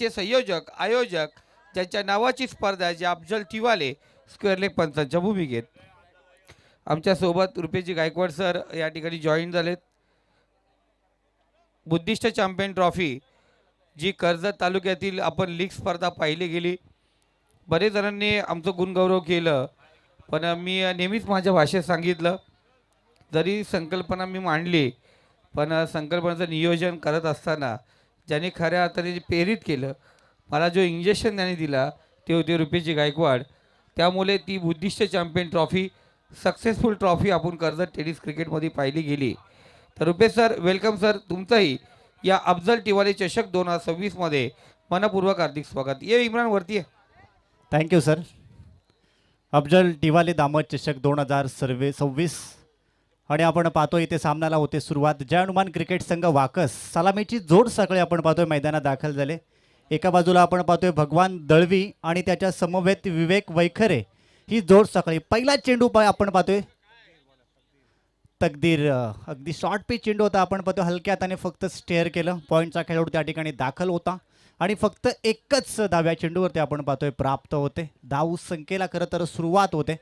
ते संयोजक आयोजक ज्यांच्या नावाची स्पर्धा आहे, जे अफजल टिवाले स्क्वेअर लेग पंचांच्या भूमिकेत. आमच्यासोबत रुपेशजी गायकवाड सर या ठिकाणी जॉईन झालेत. बुद्धिस्ट चॅम्पियन ट्रॉफी जी कर्जत तालुक्यातील आपण लीग स्पर्धा पाहिली गेली. बरेच जणांनी आमचं गुणगौरव केलं, पण मी नेहमीच माझ्या भाषेत सांगितलं, जरी संकल्पना मी मांडली पण संकल्पनेचं नियोजन करत असताना ज्याने खऱ्या अर्थाने प्रेरित केलं, मला जो इंजेक्शन त्याने दिला ते होते रुपेशजी गायकवाड. त्यामुळे ती Buddhist champion trophy successful trophy आपण कर्जत टेनिस क्रिकेटमध्ये पाहिली गेली. तर रुपेश सर वेलकम सर, तुमचंही या अफजल टिवाले चषक 2026 मध्ये मनपूर्वक हार्दिक स्वागत. ये इम्रान वरती आहे. Thank you sir. अफजल टिवाले दामद चषक 2026 आणि आपण पाहतो इथे सामन्याला होते सुरुवात. जय हनुमान क्रिकेट संघ वाकस सलामीची जोड सगळे आपण पाहतोय मैदानात दाखल झाले. एका बाजूला आपण पाहतोय भगवान दळवी आणि त्याच्या समवेत विवेक वैखरे ही जोड सकाळी. पहिला चेंडू आपण पाहतोय तकदीर, अगदी शॉर्ट पिच चेंडू होता. आपण पाहतोय हलक्या हाताने फक्त स्टेअर केलं. पॉईंटचा खेळाडू त्या ठिकाणी दाखल होता आणि फक्त एकच धाव्या चेंडूवरती आपण पाहतोय प्राप्त होते. धाव संख्येला खरं तर सुरुवात होते.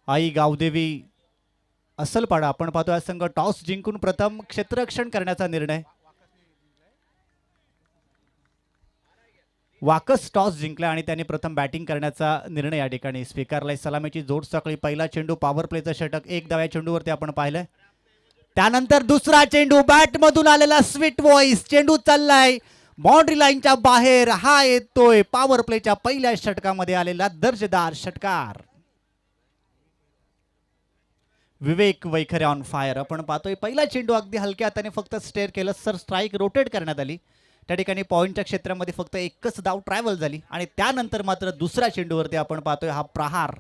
आई गावदेवी असलपाडा आपण पाहतोय संघ टॉस जिंकून प्रथम क्षेत्ररक्षण करण्याचा निर्णय. वाकस टॉस जिंकला आणि त्याने प्रथम बॅटिंग करण्याचा निर्णय या ठिकाणी स्वीकारलाय. सलामीची जोड सकाळी. पहिला चेंडू पॉवर प्लेचं षटक 1 धाव्या चेंडूवरती आपण पाहिलंय. त्यानंतर दुसरा चेंडू बॅटमधून आलेला स्वीट व्हॉइस चेंडू चाललाय बाउंड्री लाईनच्या बाहेर. हा येतोय पॉवर प्लेच्या पहिल्या षटकामध्ये आलेला दर्जेदार षटकार. विवेक वैखरे ऑन फायर. आपण पाहतोय पहिला चेंडू अगदी हलक्या हाताने फक्त स्टेअर केलं. सर स्ट्राईक रोटेट करण्यात आली. त्या ठिकाणी पॉईंटच्या क्षेत्रामध्ये फक्त एकच धाव ट्रॅव्हल झाली आणि त्यानंतर मात्र दुसऱ्या चेंडूवरती आपण पाहतोय हा प्रहार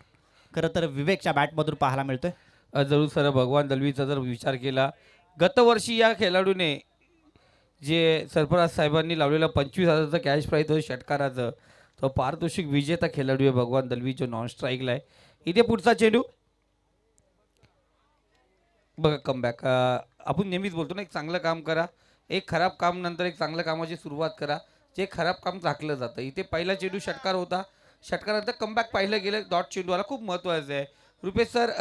खरं तर विवेकच्या बॅटमधून पाहायला मिळतोय. जरूर सर, भगवान दलवीचा जर विचार केला, गतवर्षी या खेळाडूने जे सरफराज साहेबांनी लावलेलं 25,000चं कॅश प्राईज होतं षटकाराचं, तो पारितोषिक विजेता खेळाडू आहे भगवान दलवी, जो नॉन स्ट्राईकला आहे. इथे पुढचा चेंडू बघा कमबॅक. आपण नेहमीच बोलतो ना, एक चांगलं काम करा, एक खराब काम नंतर एक चांगल्या कामाची सुरुवात करा, जे खराब काम झाकलं जातं. इथे पहिला चेंडू षटकार होता, षटकारानंतर कमबॅक पाहिलं गेलं. डॉट चेंडूला खूप महत्त्वाचं आहे. रुपेश सर,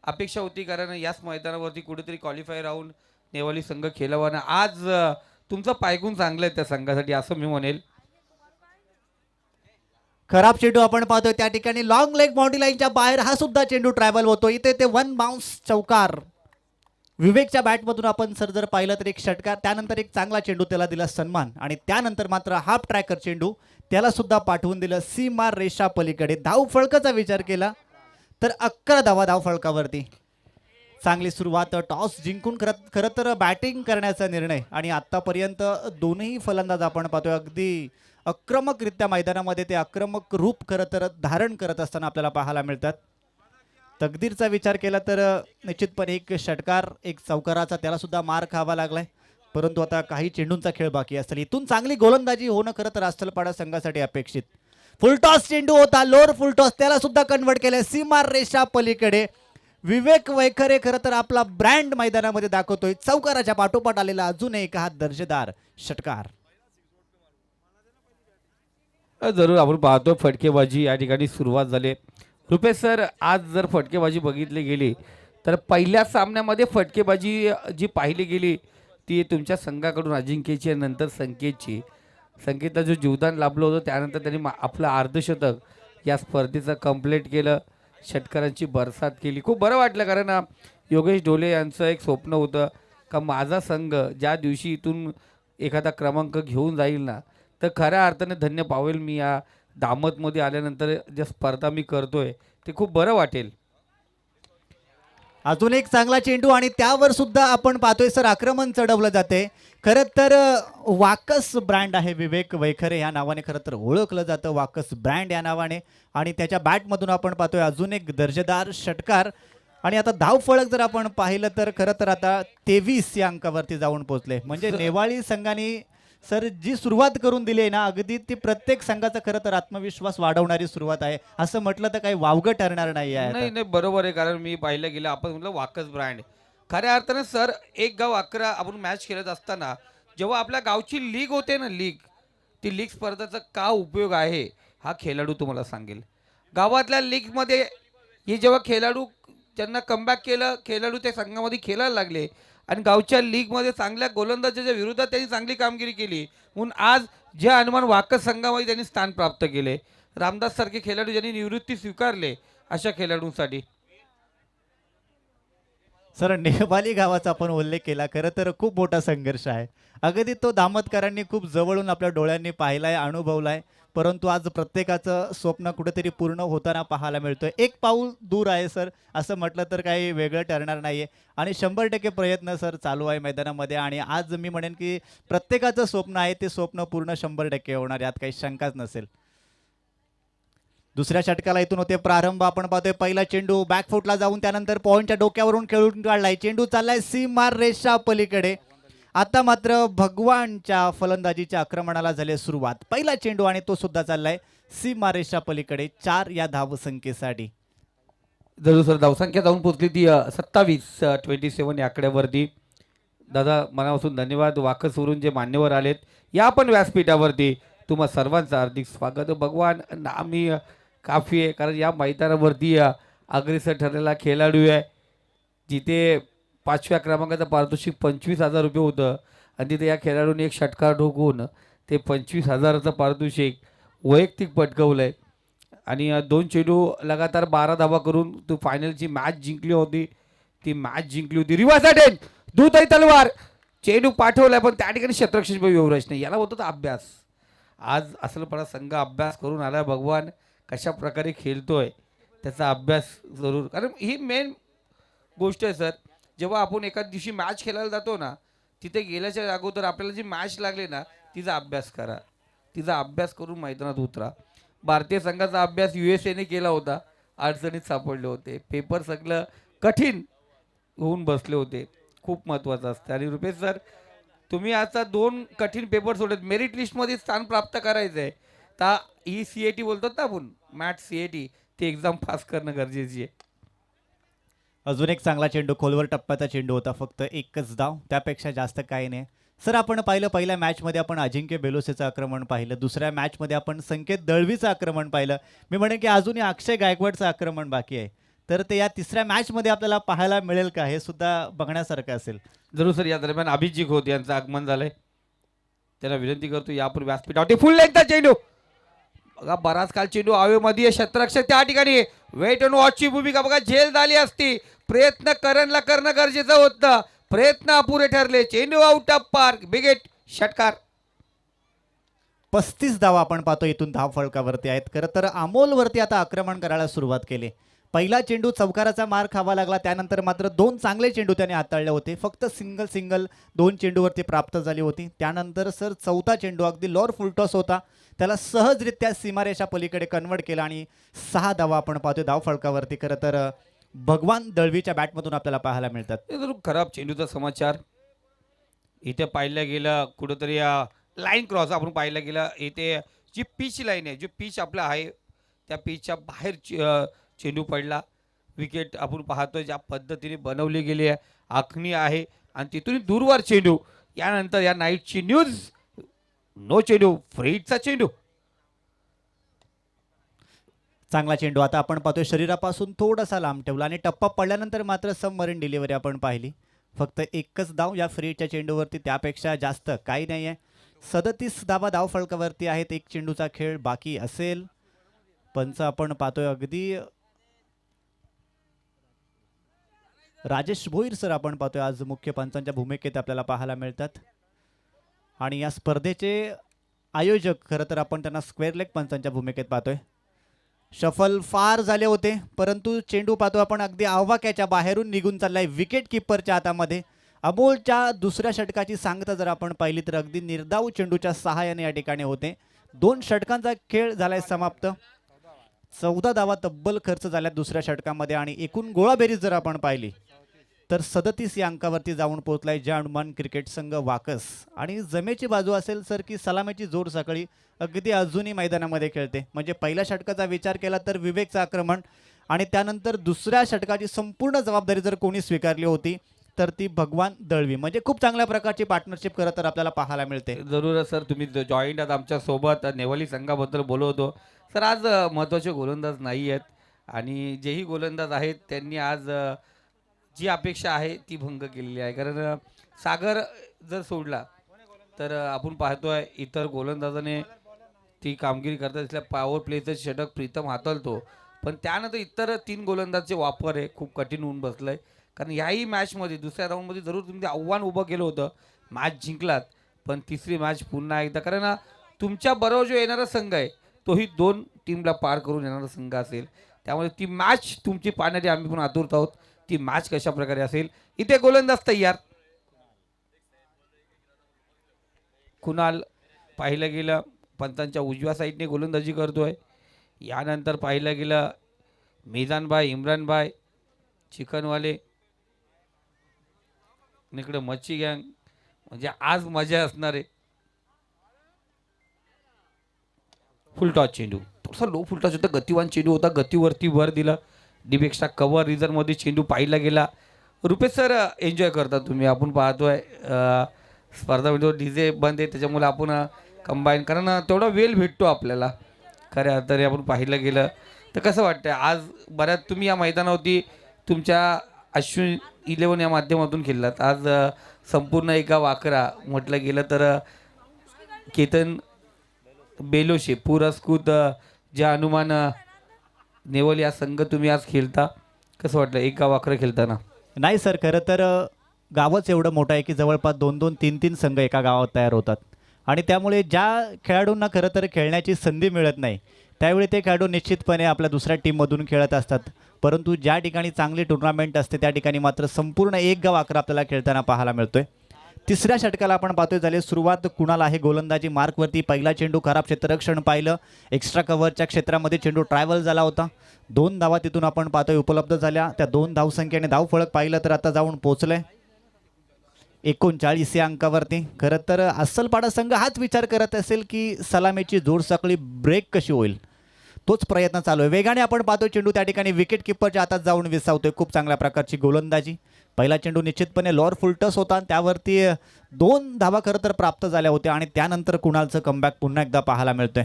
अपेक्षा होती कारण याच मैदानावरती कुठेतरी क्वालिफाय राहून नेवाली संघ खेळावा ना. आज तुमचं पायगुण चांगलं आहे त्या संघासाठी असं मी म्हणेल. खराब चेंडू आपण पाहतोय त्या ठिकाणी लॉंग लेग बाउंड्री लाईनच्या बाहेर. हा सुद्धा चेंडू ट्रॅव्हल होतो. इथे ते 1 बाउन्स चौकार. विवेकच्या बॅटमधून आपण सर जर पाहिलं तर एक षटकार, त्यानंतर एक चांगला चेंडू त्याला दिला सन्मान आणि त्यानंतर मात्र हाफ ट्रॅकर चेंडू त्याला सुद्धा पाठवून दिलं सीमा रेषा पलीकडे. धाव फळकाचा विचार केला तर 11 धावा धाव फळकावरती. चांगली सुरुवात. टॉस जिंकून खरं तर बॅटिंग करण्याचा निर्णय आणि आतापर्यंत दोन्ही फलंदाज आपण पाहतोय अगदी आक्रमकरित्या मैदानामध्ये ते आक्रमक रूप खरं तर धारण करत असताना आपल्याला पाहायला मिळतात. तकदीरचा विचार केला तर निश्चितपणे एक षटकार एक चौकाराचा त्याला सुद्धा मार खावा लागलाय, परंतु आता काही चेंडूंचा खेळ बाकी असेल. इथून चांगली गोलंदाजी होणं खरं तर असलपाडा संघासाठी अपेक्षित. फुलटॉस चेंडू होता, लोअर फुलटॉस, त्याला सुद्धा कन्वर्ट केलंय सीमा रेषा पलीकडे. विवेक वैखरे खरं तर आपला ब्रँड मैदानामध्ये दाखवतोय. चौकाराच्या पाठोपाठ आलेला अजून एक हा दर्जेदार षटकार. जरूर आपण पाहतो फटकेबाजी या ठिकाणी सुरुवात झाली. रुपेश सर, आज जर फटकेबाजी बघितली गेली तर पहिल्या सामन्यामध्ये फटकेबाजी जी पाहिली गेली ती तुमच्या संघाकडून अजिंक्यची आणि नंतर संकेतला जो जीवदान लाभलं होतं, त्यानंतर त्यांनी आपलं अर्धशतक या स्पर्धेचं कंप्लीट केलं. षटकारांची बरसात केली. खूप बरं वाटलं कारण योगेश ढोले यांचं एक स्वप्न होतं का माझा संघ ज्या दिवशी इथून एखादा क्रमांक घेऊन जाईल ना, तर खऱ्या अर्थाने धन्य पावेल मी. या दामतमध्ये आल्यानंतर ज्या स्पर्धा मी करतोय ते खूप बरं वाटेल. अजून एक चांगला चेंडू आणि त्यावर सुद्धा आपण पाहतोय सर आक्रमण चढवलं जाते. खरं तर वाकस ब्रँड आहे, विवेक वैखरे या नावाने खरं तर ओळखलं जातं वाकस ब्रँड या नावाने. आणि त्याच्या बॅटमधून आपण पाहतोय अजून एक दर्जेदार षटकार. आणि आता धाव फळक जर आपण पाहिलं तर खरं तर आता 23 या अंकावरती जाऊन पोहोचले. म्हणजे नेवाळी संघाने सर जी सुरुवात करून दिली आहे ना, अगदी ती प्रत्येक संघाचा खरं तर आत्मविश्वास वाढवणारी सुरुवात आहे. असं म्हटलं तर काही वावगं ठरणार नाही आहे. नाही नाही, बरोबर आहे. कारण मी पाहिलं गेलं आपण म्हटलं वाकस ब्रँड, खऱ्या अर्थानं सर एक गाव 11 आपण मॅच खेळत असताना जेव्हा आपल्या गावची लीग होते ना लीग, ती लीग स्पर्धाचा का उपयोग आहे हा खेळाडू तुम्हाला सांगेल. गावातल्या लीगमध्ये हे जेव्हा खेळाडू ज्यांना कमबॅक केलं, खेळाडू त्या संघामध्ये खेळायला लागले आणि गावच्या लीगमध्ये चांगल्या गोलंदाजाच्या विरोधात त्यांनी चांगली कामगिरी केली म्हणून आज ज्या हनुमान वाकस संघामध्ये त्यांनी स्थान प्राप्त केले. रामदास सारखे खेळाडू ज्यांनी निवृत्ती स्वीकारले अशा खेळाडूंसाठी. सर नेवाली गावाचा आपण उल्लेख केला. खरं तर खूप मोठा संघर्ष आहे. अगदी तो दामतकरांनी खूप जवळून आपल्या डोळ्यांनी पाहिलाय, अनुभवलाय. परंतु आज प्रत्येकाचं स्वप्न कुठेतरी पूर्ण होताना पाहायला मिळतोय. एक पाऊल दूर आहे सर, असं म्हटलं तर काही वेगळं ठरणार नाहीये. आणि 100% प्रयत्न सर चालू आहे मैदानामध्ये. आणि आज मी म्हणेन की प्रत्येकाचं स्वप्न आहे, ते स्वप्न पूर्ण 100% होणार, यात काही शंकाच नसेल. दुसऱ्या षटकाला इथून होते प्रारंभ. आपण पाहतोय पहिला चेंडू बॅकफुटला जाऊन त्यानंतर पॉईंटच्या डोक्यावरून खेळून काढलाय. चेंडू चाललाय सीमार रेषा पलीकडे. आता मात्र भगवानच्या फलंदाजीच्या आक्रमणाला झाली सुरुवात. पहिला चेंडू आणि तो सुद्धा चाललाय सीमार रेषा पलीकडे 4 या धावसंख्येसाठी. जरूर सर धावसंख्या जाऊन पोहोचली ती 27 या आकड्यावरती. दादा मनापासून धन्यवाद. वाकसवरून जे मान्यवर आलेत या पण व्यासपीठावरती तुम्हा सर्वांचं हार्दिक स्वागत. भगवान नामी काफी आहे कारण या मैदानावरती अग्रेसर ठरलेला खेळाडू आहे. जिथे 5व्या क्रमांकाचं पारितोषिक 25,000 रुपये होतं आणि तिथे या खेळाडूने एक षटकार ठोकून ते 25,000चं पारितोषिक वैयक्तिक पटकवलं आहे. आणि 2 चेंडू लगातार 12 धावा करून तो फायनलची मॅच जिंकली होती. ती मॅच जिंकली होती. रिव्हर्स अटेन दूतही तलवार चेंडू पाठवलाय पण त्या ठिकाणी क्षेत्ररक्षक विवराज नाही. याला होतं अभ्यास. आज असलपणा संघ अभ्यास करून आला. भगवान कशा प्रकारे खेळतोय त्याचा अभ्यास जरूर, कारण ही मेन गोष्ट आहे सर. जेव्हा आपण एका दिवशी मॅच खेळायला जातो ना, तिथे गेल्याच्या अगोदर आपल्याला जी मॅच लागली ना तिचा अभ्यास करा. तिचा अभ्यास करून मैदानात उतरा. भारतीय संघाचा अभ्यास USA ने केला होता. अडचणीत सापडले होते. पेपर सगळं कठीण होऊन बसले होते. खूप महत्त्वाचं असतं. आणि रुपेश सर तुम्ही आता 2 कठीण पेपर सोडत मेरिट लिस्टमध्ये स्थान प्राप्त करायचं आहे तर ही CAT बोलतात ना आपण मॅट CAT ती एक्झाम पास करणं गरजेची आहे. अजून एक चांगला चेंडू खोलवर टप्प्याचा चेंडू होता. फक्त एकच धाव, त्यापेक्षा जास्त काही नाही. सर आपण पाहिलं पहिल्या मॅचमध्ये आपण अजिंक्य बेलोसेचं आक्रमण पाहिलं. दुसऱ्या मॅचमध्ये आपण संकेत दळवीचं आक्रमण पाहिलं. मी म्हणेन की अजूनही अक्षय गायकवाडचं आक्रमण बाकी आहे. तर ते या तिसऱ्या मॅचमध्ये आपल्याला पाहायला मिळेल का हे सुद्धा बघण्यासारखं असेल. जरूर सर. या दरम्यान अभिजित खोत यांचं आगमन झालंय. त्यांना विनंती करतो यापूर्वी व्यासपीठावरती फुल लेंथचा चेंडू. बघा बराच काल चेंडू हवेमध्ये क्षेत्ररक्षक त्या ठिकाणी वेट अँड वॉचची भूमिका बघा झेल झाली असती. प्रयत्न करणं गरजेचं होतं. प्रयत्न अपुरे ठरले. चेंडू आउट ऑफ पार्क. बिगेट षटकार. 35 धावा आपण पाहतो इथून धाव फळकावरती आहेत. खरं तर अमोलवरती आता आक्रमण करायला सुरुवात केली. पहिला चेंडू चौकाराचा मार खावा लागला. त्यानंतर मात्र 2 चांगले चेंडू त्याने हाताळले होते. फक्त सिंगल 2 चेंडूवरती प्राप्त झाली होती. त्यानंतर सर चौथा चेंडू अगदी लॉर फुलटॉस होता. त्याला सहजरित्या सीमारेषा पलीकडे कन्वर्ट केला आणि 6 धावा आपण पाहतो धाव फळकावरती. खरं तर भगवान दळवीच्या बॅटमधून आपल्याला पाहायला मिळतात. हे जरूर खराब चेंडूचा समाचार. इथे पाहिलं गेलं कुठंतरी लाईन क्रॉस आपण पाहिलं गेलं. इथे जी पिच लाईन आहे, जी पिच आपलं आहे त्या पिचच्या बाहेर चेंडू पडला. विकेट आपण पाहतोय ज्या पद्धतीने बनवली गेली आहे, आखणी आहे आणि तिथून दूरवर चेंडू. यानंतर या नाईटची न्यूज नो चेंडू फ्रीडचा चेंडू. चांगला चेंडू आता आपण पाहतोय शरीरापासून थोडासा लांब ठेवला आणि टप्पा पडल्यानंतर मात्र सबमरीन डिलिव्हरी आपण पाहिली. फक्त एकच धाव या फ्रीच्या चेंडूवरती, त्यापेक्षा जास्त काही नाही आहे. 37 धावा धाव फळकावरती आहेत. एक चेंडूचा खेळ बाकी असेल. पंच आपण पाहतोय अगदी राजेश भोईर सर आपण पाहतोय आज मुख्य पंचांच्या भूमिकेत आपल्याला पाहायला मिळतात. आणि या स्पर्धेचे आयोजक खरं तर आपण त्यांना स्क्वेअर लेग पंचांच्या भूमिकेत पाहतोय. शफल फार झाले होते परंतु चेंडू पाहतो आपण अगदी आवाक्याच्या बाहेरून निघून चाललाय विकेट किपरच्या हातामध्ये. अमोलच्या दुसऱ्या षटकाची सांगता जर आपण पाहिली तर अगदी निर्धाव चेंडूच्या सहाय्याने या ठिकाणी होते. 2 षटकांचा खेळ झालाय समाप्त. 14 धावा तब्बल खर्च झाल्या दुसऱ्या षटकामध्ये आणि एकूण गोळाबेरीज जर आपण पाहिली तर 37 या अंकावरती जाऊन पोहोचलाय जय हनुमान क्रिकेट संघ वाकस. आणि जमेची बाजू असेल सर की सलामीची जोर सकाळी अगदी अजूनही मैदानामध्ये खेळते. म्हणजे पहिल्या षटकाचा विचार केला तर विवेकचं आक्रमण आणि त्यानंतर दुसऱ्या षटकाची संपूर्ण जबाबदारी जर कोणी स्वीकारली होती तर ती भगवान दळवी. म्हणजे खूप चांगल्या प्रकारची पार्टनरशिप खरं तर आपल्याला पाहायला मिळते. जरूर सर, तुम्ही जॉईंट आहात आमच्यासोबत. नेवाली संघाबद्दल बोलवतो सर. आज महत्त्वाचे गोलंदाज नाही आहेत आणि जेही गोलंदाज आहेत त्यांनी आज जी अपेक्षा आहे ती भंग केलेली आहे. कारण सागर जर सोडला तर आपण पाहतोय इतर गोलंदाजाने ती कामगिरी करता दिसल्या. पॉवर प्लेचं षटक प्रीतम हाताळतो, पण त्यानंतर इतर 3 गोलंदाजचे वापर आहे खूप कठीण होऊन बसलंय. कारण याही मॅचमध्ये दुसऱ्या राऊंडमध्ये जरूर तुम्ही ते आव्हान उभं केलं होतं, मॅच जिंकलात, पण तिसरी मॅच पुन्हा एकदा, कारण तुमच्या बरोबर जो येणारा संघ आहे तोही 2 टीमला पार करून येणारा संघ असेल. त्यामुळे ती मॅच तुमची पाहण्याची आम्ही पण आतुरत आहोत. ती मॅच कशा प्रकारे असेल. इथे गोलंदाज तयार. कुणाल पाहिलं गेलं पंतांच्या उजव्या साईडने गोलंदाजी करतोय. यानंतर पाहिलं गेलं मिजानभाई, इम्रानभाई चिकनवाले, इकडे मच्छी गँग. म्हणजे आज मजा असणार आहे. फुलटॉस चेंडू, थोडासा लो फुलटॉस होता, गतिवान चेंडू होता, गतीवरती भर दिला. डीप एक्स्ट्रा कव्हर रिझनमध्ये चेंडू पाहिला गेला. रुपेश सर, एन्जॉय करता तुम्ही. आपण पाहतोय स्पर्धा व्हिडिओ डीजे बंद आहे त्याच्यामुळे आपण कंबाईन, कारण तेवढा वेळ भेटतो आपल्याला. खऱ्या अर्थाने आपण पाहिलं गेलं तर कसं वाटतं आज बऱ्याच तुम्ही या मैदानावरती तुमच्या अश्विन 11 या माध्यमातून खेळलात. आज संपूर्ण एका वाकरा म्हटलं गेलं तर केतन बेलोशे पुरस्कृत जे हनुमान नेवल या संघ तुम्ही आज खेळता, कसं वाटलं एक गाव वाकरं खेळताना? नाही सर, खरं तर गावच एवढं मोठं आहे की जवळपास 2-2, 3-3 संघ एका गावात तयार होतात आणि त्यामुळे ज्या खेळाडूंना खरं तर खेळण्याची संधी मिळत नाही त्यावेळी ते खेळाडू निश्चितपणे आपल्या दुसऱ्या टीममधून खेळत असतात. परंतु ज्या ठिकाणी चांगली टुर्नामेंट असते त्या ठिकाणी मात्र संपूर्ण एक गाव वाकरा आपल्याला खेळताना पाहायला मिळतोय. तिसऱ्या षटकाला आपण पाहतोय झाले सुरुवात. कुणाल आहे गोलंदाजी मार्कवरती. पहिला चेंडू खराब क्षेत्ररक्षण पाहिलं. एक्स्ट्रा कव्हरच्या क्षेत्रामध्ये चेंडू ट्रॅव्हल झाला होता. 2 धावा तिथून आपण पाहतोय उपलब्ध झाल्या. त्या 2 धावसंख्येने धावफलक पाहिलं तर आता जाऊन पोहोचलंय 39 या अंकावरती. खरं तर अस्सलपाडा संघ हाच विचार करत असेल की सलामीची जोडसाखळी ब्रेक कशी होईल, तोच प्रयत्न चालू आहे. वेगाने आपण पाहतोय चेंडू त्या ठिकाणी विकेट किपरच्या हातात जाऊन विसावतोय. खूप चांगल्या प्रकारची गोलंदाजी. पहिला चेंडू निश्चितपणे लॉर फुलटस होता, त्यावरती 2 धावा खरं तर प्राप्त झाल्या होत्या आणि त्यानंतर कुणालचं कमबॅक पुन्हा एकदा पाहायला मिळतोय.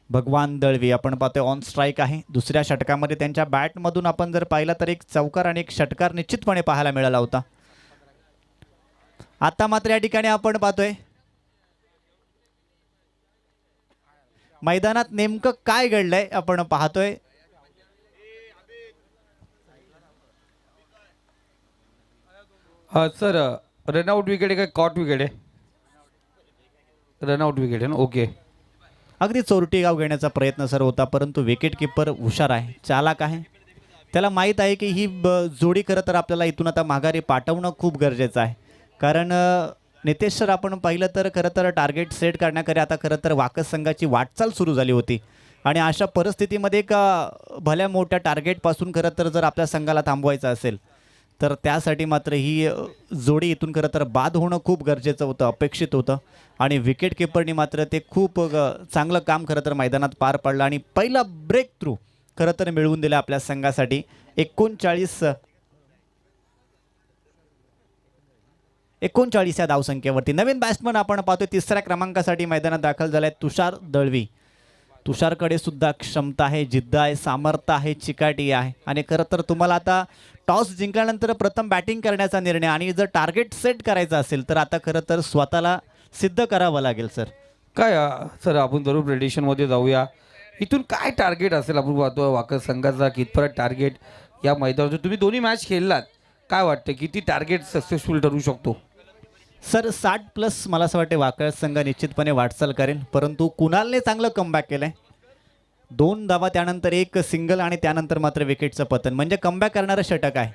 भगवान दळवी आपण पाहतोय ऑन स्ट्राईक आहे. दुसऱ्या षटकामध्ये त्यांच्या बॅटमधून आपण जर पाहिलं तर एक चौकार आणि एक षटकार निश्चितपणे पाहायला मिळाला होता. आता मात्र या ठिकाणी आपण पाहतोय मैदानात नेमकं काय घडलंय आपण पाहतोय. सर, रनआउट विकेट आहे का कॉट विकेट आहे? रनआउट विकेट आहे ना, ओके. अगदी चोरटी गाव घेण्याचा प्रयत्न सर होता, परंतु विकेट किपर हुशार आहे, चालाक आहे. त्याला माहीत आहे की ही जोडी खरं तर आपल्याला इथून आता माघारी पाठवणं खूप गरजेचं आहे. कारण नितेश सर आपण पाहिलं तर खरं तर टार्गेट सेट करण्याकडे आता खरं तर वाकस संघाची वाटचाल सुरू झाली होती आणि अशा परिस्थितीमध्ये का भल्या मोठ्या टार्गेटपासून खरं तर जर आपल्या संघाला थांबवायचं असेल तर त्यासाठी मात्र ही जोडी इथून खरं तर बाद होणं खूप गरजेचं होतं, अपेक्षित होतं. आणि विकेट किपरनी मात्र ते खूप चांगलं काम खरं तर मैदानात पार पडलं आणि पहिला ब्रेक थ्रू खरं तर मिळवून दिला आपल्या संघासाठी. 39 या धावसंख्येवरती नवीन बॅट्समन आपण पाहतोय तिसऱ्या क्रमांकासाठी मैदानात दाखल झालाय तुषार दळवी. तुषारकडे सुद्धा क्षमता आहे, जिद्द आहे, सामर्थ्य आहे, चिकाटी आहे आणि खरं तर तुम्हाला आता टॉस जिंकल्यानंतर प्रथम बॅटिंग करण्याचा निर्णय आणि जर टार्गेट सेट करायचं असेल तर आता खरं तर स्वतःला सिद्ध करावं लागेल सर. काय सर, आपण जरूर प्रेडिक्शनमध्ये जाऊया. इथून काय टार्गेट असेल आपण पाहतो वाकस संघाचा, कितपर्यंत टार्गेट या मैदानावर तुम्ही दोन्ही मॅच खेळलात, काय वाटतं किती टार्गेट सक्सेसफुल ठरू शकतो? सर 60+ मला असं वाटते वाकस संघ निश्चितपणे वाटचाल करेल, परंतु कुणालने चांगलं कमबॅक केलंय. 2 धावा त्यानंतर 1 सिंगल आणि त्यानंतर मात्र विकेटचं पतन, म्हणजे कमबॅक करणारं षटक आहे.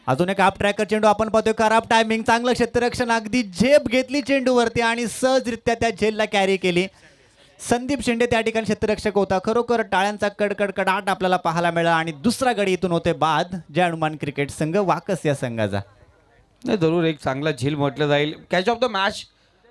अजून एक आप ट्रॅकर चेंडू आपण पाहतोय, खराब टायमिंग, चांगलं क्षेत्ररक्षण, अगदी झेप घेतली चेंडूवरती आणि सहजरित्या त्या झेलला कॅरी केली. संदीप शेंडे त्या ठिकाणी क्षेत्ररक्षक होता. खरोखर टाळ्यांचा कडकडाट आपल्याला पाहायला मिळाला आणि दुसरा गडी इथून होते बाद जय हनुमान क्रिकेट संघ वाकस या संघाचा. नाही, जरूर एक चांगला झेल म्हटलं जाईल, कॅच ऑफ द मॅच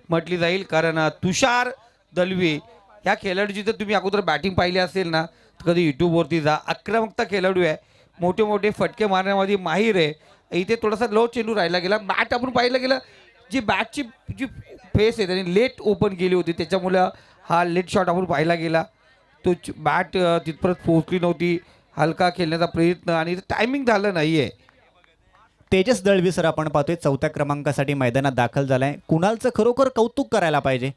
म्हटली जाईल. कारण तुषार दळवी या खेळाडूची जर तुम्ही अगोदर बॅटिंग पाहिली असेल ना तर कधी यूट्यूबवरती जा, आक्रमकता खेळाडू आहे. मोठे मोठे फटके मारण्यामध्ये माहीर आहे. इथे थोडासा लो चेंडू राहिला गेला. बॅट आपण पाहिलं गेलं जी बॅटची जी फेस आहे त्याने लेट ओपन केली होती, त्याच्यामुळे हा लेट शॉट आपण पाहिला गेला. तो बॅट तिथपर्यंत पोहोचली नव्हती. हलका खेळण्याचा प्रयत्न आणि टायमिंग झालं नाही आहे. तेजस दळवी सर आपण पाहतोय 4थ्या क्रमांकासाठी मैदानात दाखल झालाय. कुणालचं खरोखर कौतुक करायला पाहिजे,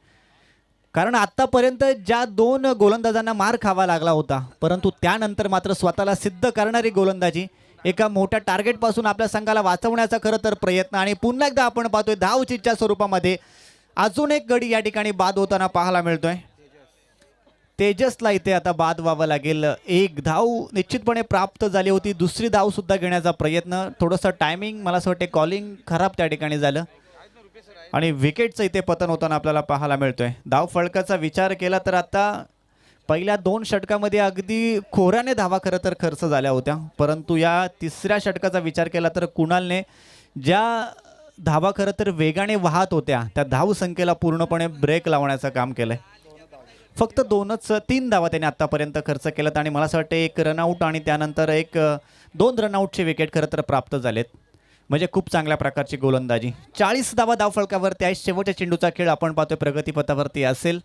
कारण आतापर्यंत ज्या 2 गोलंदाजांना मार खावा लागला होता, परंतु त्यानंतर मात्र स्वतःला सिद्ध करणारी गोलंदाजी, एका मोठ्या टार्गेटपासून आपल्या संघाला वाचवण्याचा खरं तर प्रयत्न, आणि पुन्हा एकदा आपण पाहतोय धावचीच्या स्वरूपामध्ये अजून एक गडी या ठिकाणी बाद होताना पाहायला मिळतोय. तेजसला इथे आता बाद व्हावं लागेल. एक धाव निश्चितपणे प्राप्त झाली होती. दुसरी धाव सुद्धा घेण्याचा प्रयत्न, थोडंसं टायमिंग मला असं वाटते कॉलिंग खराब त्या ठिकाणी झालं आणि विकेटचं इथे पतन होताना आपल्याला पाहायला मिळतोय. धाव फळकाचा विचार केला तर आता पहिल्या 2 षटकामध्ये अगदी खोऱ्याने धावा खरं तर खर्च झाल्या होत्या, परंतु या तिसऱ्या षटकाचा विचार केला तर कुणालने ज्या धावा खरं तर वेगाने वाहत होत्या त्या धावसंख्येला पूर्णपणे ब्रेक लावण्याचं काम केलंय. फक्त 3 धावा त्याने आतापर्यंत खर्च केल्यात आणि मला असं वाटतं 1 रनआउट आणि त्यानंतर 2 रनआउटचे विकेट खरं तर प्राप्त झालेत. म्हणजे खूप चांगल्या प्रकारची गोलंदाजी. 40 धावा धावफलकावरती आहे. शेवटच्या चेंडूचा खेळ आपण पाहतोय प्रगतीपथावरती असेल.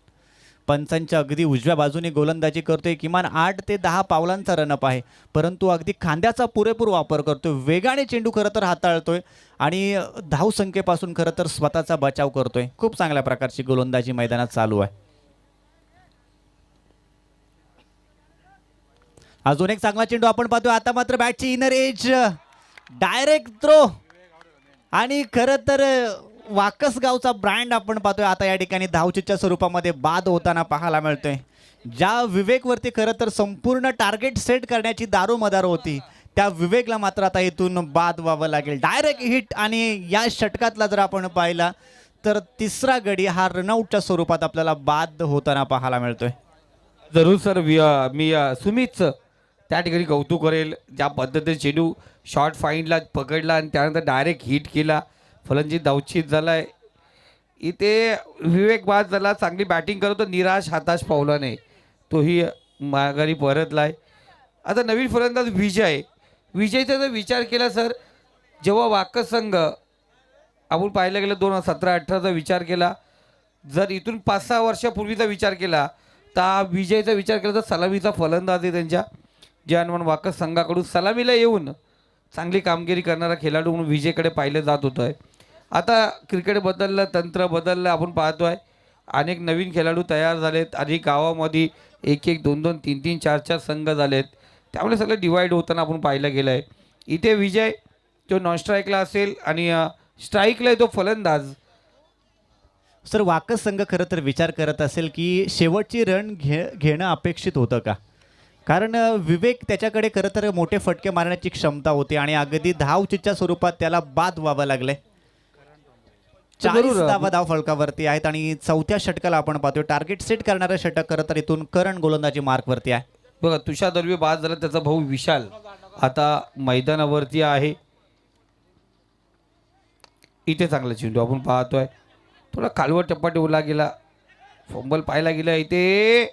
पंचांच्या अगदी उजव्या बाजूने गोलंदाजी करतोय. किमान 8 ते 10 पावलांचा रनअप आहे, परंतु अगदी खांद्याचा पुरेपूर वापर करतोय. वेगाने चेंडू खरं तर हाताळतोय आणि धावसंख्येपासून खरं तर स्वतःचा बचाव करतोय. खूप चांगल्या प्रकारची गोलंदाजी मैदानात चालू आहे. अजून एक चांगला चेंडू आपण पाहतोय. आता मात्र बॅटची इनर एज, डायरेक्ट थ्रो, आणि खरं तर वाकसगावचा ब्रँड आपण पाहतोय आता या ठिकाणी धावचीच्या स्वरूपामध्ये बाद होताना पाहायला मिळतोय. ज्या विवेकवरती खरं तर संपूर्ण टार्गेट सेट करण्याची दारोमदार होती, त्या विवेकला मात्र आता इथून बाद व्हावं लागेल. डायरेक्ट हिट, आणि या षटकातला जर आपण पाहिला तर तिसरा गडी हा रनआउटच्या स्वरूपात आपल्याला बाद होताना पाहायला मिळतोय. जरूर सर, मी सुमितचं त्या ठिकाणी कौतुक करेल. ज्या पद्धतीने चेंडू शॉर्ट फाईनला पकडला आणि त्यानंतर डायरेक्ट हिट केला, फलंदाजी धावचीत झालाय. इथे विवेक बाद झाला. चांगली बॅटिंग करत होता, निराश हताश पावला नाही, तोही माघारी परतलाय. आता नवीन फलंदाज विजयचा जर विचार केला सर, जेव्हा वाकस संघ आपण पाहायला गेलं 2017-18चा विचार केला, जर इथून 5-6 वर्षापूर्वीचा विचार केला तर विजयचा विचार केला तर सलामीचा फलंदाज आहे त्यांच्या जानवन वाकस संघाकडून सलामीला येऊन चांगली कामगिरी करणारा खेळाडू म्हणून विजयकडे पाहिलं जात होतं आहे. आता क्रिकेट बदललं, तंत्र बदललं, आपण पाहतो आहे अनेक नवीन खेळाडू तयार झालेत. आणि गावामध्ये 1-1, 2-2, 3-3, 4-4 संघ झालेत, त्यामुळे सगळं डिवाईड होताना आपण पाहिलं गेलं आहे. इथे विजय तो नॉन स्ट्राईकला असेल आणि स्ट्राईकला आहे तो फलंदाज. सर, वाकस संघ खरं तर विचार करत असेल की शेवटची रन घेणं अपेक्षित होतं का, कारण विवेक त्याच्याकडे खरं तर मोठे फटके मारण्याची क्षमता होती आणि अगदी धावचीच्या स्वरूपात त्याला बाद व्हावं लागले. 40 धावा धाव फलकावरती आहेत आणि 4थ्या षटकाला आपण पाहतोय टार्गेट सेट करणारं षटक खरं तर इथून करण गोलंदाजी मार्कवरती आहे. बघा, तुषार दळवी बाद झाला, त्याचा भाऊ विशाल आता मैदानावरती आहे. इथे चांगला चेंडू आपण पाहतोय, थोडा कालवर टप्पा ओला गेला, फंबल पाहायला गेला, इथे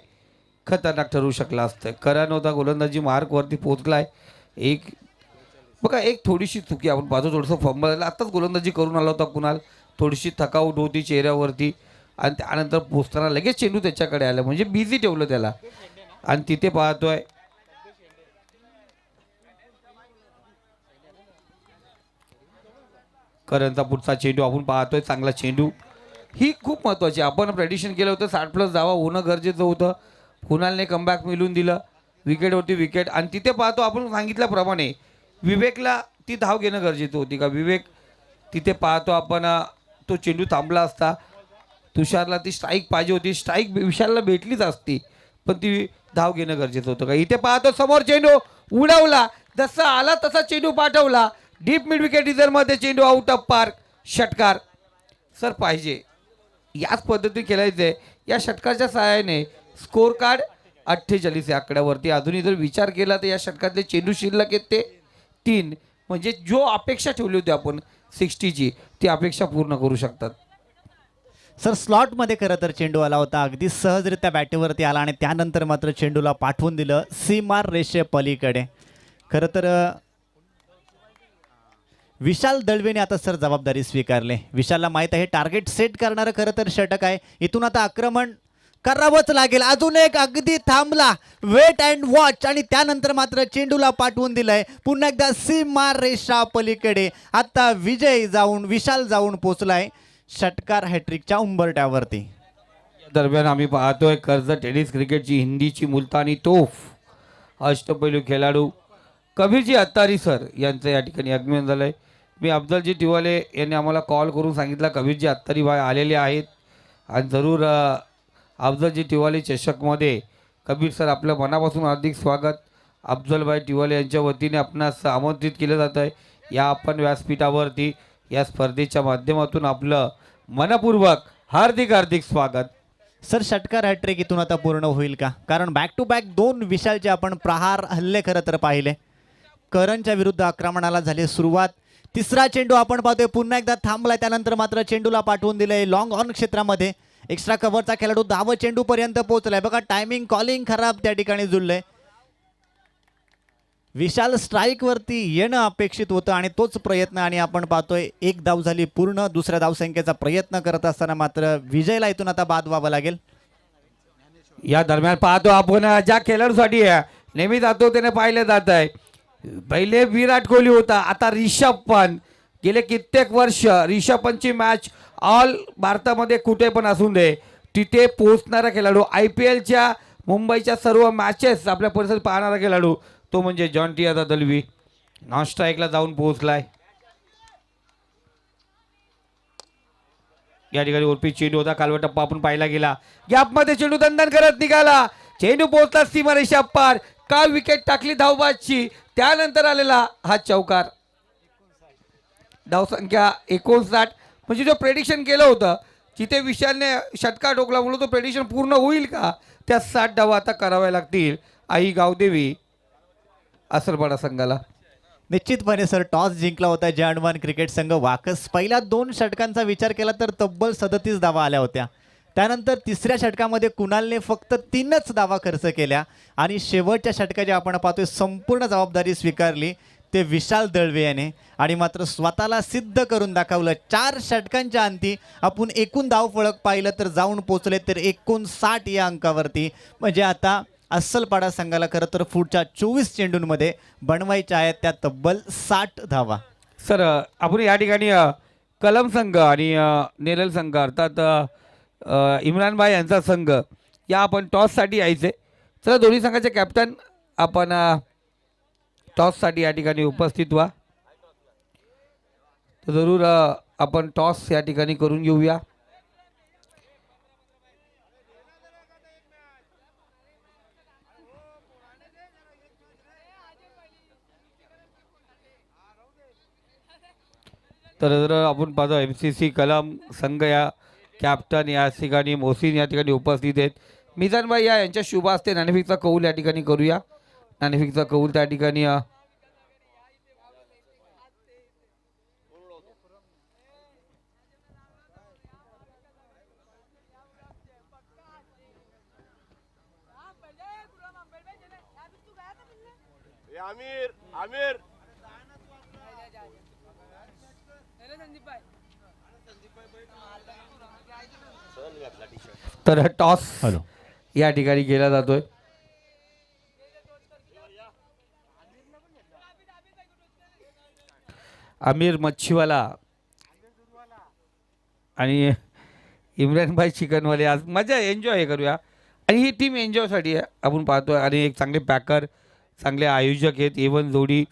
खतरनाक ठरू शकला असतं. करण होता गोलंदाजी मार्कवरती पोहोचलाय. बघा एक थोडीशी चुकी आपण पाहतो, थोडंसं फंबल झालं. आत्ताच गोलंदाजी करून आला होता कुणाल, थोडीशी थकावट होती चेहऱ्यावरती आणि त्यानंतर पोचताना लगेच चेंडू त्याच्याकडे आला, म्हणजे बिझी ठेवलं त्याला. आणि तिथे पाहतोय करणचा पुढचा चेंडू आपण पाहतोय, चांगला चेंडू. ही खूप महत्त्वाची, आपण प्रेडिक्शन केलं होतं 60+ धावा होणं गरजेचं होतं. कुणालने कमबॅक मिळून दिलं, विकेटवरती विकेट. आणि तिथे पाहतो आपण सांगितल्याप्रमाणे विवेकला ती धाव घेणं गरजेचं होती का. विवेक तिथे पाहतो आपण तो चेंडू थांबला असता, तुषारला ती स्ट्राईक पाहिजे होती, स्ट्राईक विशालला भेटलीच असती, पण ती धाव घेणं गरजेचं होतं का. इथे पाहतो समोर चेंडू उडवला, जसा आला तसा चेंडू पाठवला डीप मिड विकेट रिझर्वमध्ये, चेंडू आउट ऑफ पार्क, षटकार. सर पाहिजे याच पद्धतीने खेळायचं आहे. या षटकाच्या सहाय्याने स्कोर कार्ड 48 या आकड्यावरती. अजूनही जर विचार केला तर या षटकातले चेंडू शिल्लक आहेत ते 3, म्हणजे जो अपेक्षा ठेवली होती आपण 60ची ती अपेक्षा पूर्ण करू शकतात. सर, स्लॉटमध्ये खरं तर चेंडू आला होता, अगदी सहजरित्या बॅटवरती आला आणि त्यानंतर मात्र चेंडूला पाठवून दिलं सीमार रेषे पलीकडे. खरं तर विशाल दळवेने आता सर जबाबदारी स्वीकारली. विशालला माहित आहे टार्गेट सेट करणारं खरं तर षटक आहे. इथून आता आक्रमण करावंच लागेल. अजून एक अगदी थांबला, वेट अँड वॉच, आणि त्यानंतर मात्र चेंडूला पाठवून दिलंय. पुन्हा एकदा सीमा रेषा पलीकडे आता विशाल जाऊन पोचलाय षटकार हॅट्रिकच्या उंबरट्यावरती. दरम्यान आम्ही पाहतोय कर्जत टेनिस क्रिकेटची हिंदीची मुलतानी तोफ अष्टपैलू खेळाडू कबीरजी अत्तारी सर यांचं या ठिकाणी आगमन झालं आहे. मी अफजलजी तिवाले यांनी आम्हाला कॉल करून सांगितलं कबीरजी अत्तारी भाई आलेले आहेत आणि जरूर अफजलजी तिवाले चषकमध्ये कबीर सर आपलं मनापासून हार्दिक स्वागत. अफजलभाई तिवाले यांच्या वतीने आपणास आमंत्रित केलं जातं आहे या आपण व्यासपीठावरती. या स्पर्धेच्या माध्यमातून आपलं मनपूर्वक हार्दिक हार्दिक स्वागत. सर षटकार हॅट्रिक इथून आता पूर्ण होईल का? कारण बॅक टू बॅक 2 विशालचे आपण प्रहार हल्ले खरं तर पाहिले. करणच्या विरुद्ध आक्रमणाला झाली सुरुवात. तिसरा चेंडू आपण पाहतोय पुन्हा एकदा थांबलाय, त्यानंतर मात्र चेंडूला पाठवून दिलंय लॉंग ऑन क्षेत्रामध्ये. एक्स्ट्रा कव्हरचा खेळाडू 10 चेंडू पर्यंत पोहोचलाय. बघा टायमिंग कॉलिंग खराब त्या ठिकाणी जुळलंय. विशाल स्ट्राईक वरती येणं अपेक्षित होतं आणि तोच प्रयत्न, आणि आपण पाहतोय एक धाव झाली पूर्ण. दुसऱ्या धावसंख्येचा प्रयत्न करत असताना मात्र विजयला इथून आता बाद व्हावं लागेल. या दरम्यान पाहतो आपण ज्या खेळाडूसाठी नेहमी जातो त्याने पाहिलं जात आहे. पहिले विराट कोहली होता, आता रिषभ पंत. गेले कित्येक वर्ष रिषभ पंतची मॅच ऑल भारतामध्ये कुठे पण असून दे तिथे पोहोचणारा खेळाडू, IPLच्या मुंबईच्या सर्व मॅचेस आपल्या परिसरात पाहणारा खेळाडू तो म्हणजे जॉन्टी आता दलवी. नॉन स्ट्राईकला जाऊन पोहोचलाय. या ठिकाणी उर्फी चेंडू होता, कालवा टप्पा आपण पाहिला गेला. गॅपमध्ये चेंडू दंडन करत निघाला. चेंडू पोहोचला सीमारेषा पार. काल विकेट टाकली धावबादची, त्यानंतर आलेला हा चौकार. धावसंख्या 59. म्हणजे जो प्रेडिक्शन केलं होतं जिथे विशालने षटकार ठोकला म्हणून तो प्रेडिक्शन पूर्ण होईल का? त्या 60 धावा आता कराव्या लागतील आई गावदेवी असरपाडा संघाला. निश्चितपणे सर टॉस जिंकला होता जयंडमान क्रिकेट संघ वाकस. पहिल्या 2 षटकांचा विचार केला तर तब्बल 37 धावा आल्या होत्या. त्यानंतर तिसऱ्या षटकामध्ये कुणालने फक्त 3च धावा खर्च केल्या आणि शेवटच्या षटकाची आपण पाहतोय संपूर्ण जबाबदारी स्वीकारली ते विशाल दळवे याने, आणि मात्र स्वतःला सिद्ध करून दाखवलं. 4 षटकांच्या अंती आपण एकूण धावफलक पाहिलं तर जाऊन पोचले तर 59 या अंकावरती. म्हणजे आता अस्सलपाडा संघाला खरं तर पुढच्या 24 चेंडूंमध्ये बनवायच्या आहेत त्या तब्बल 60 धावा. सर आपण या ठिकाणी कलम संघ आणि नेरल संघ अर्थात इम्रान भाई यांचा संघ या आपण टॉससाठी यायचे. चला दोन्ही संघाचे कॅप्टन आपण टॉससाठी या ठिकाणी उपस्थित व्हा. तर जरूर आपण टॉस या ठिकाणी करून घेऊया. तर जर आपण पाहतो MCC कलम संघ या कॅप्टन या ठिकाणी मोहसिन या ठिकाणी उपस्थित आहेत. मिजानभाई यांच्या शुभ हस्ते नाणेफेकचा कौल या ठिकाणी करूया. नाणेफेकचा कौल त्या ठिकाणी आमिर तर टॉस या ठिकाणी केला जातोय. आमिर मच्छीवाला आणि इम्रानभाई चिकनवाले आज मजा एन्जॉय करूया. आणि ही टीम एन्जॉयसाठी आहे आपण पाहतोय. आणि एक चांगले पॅकर चांगले आयोजक आहेत एवन जोडी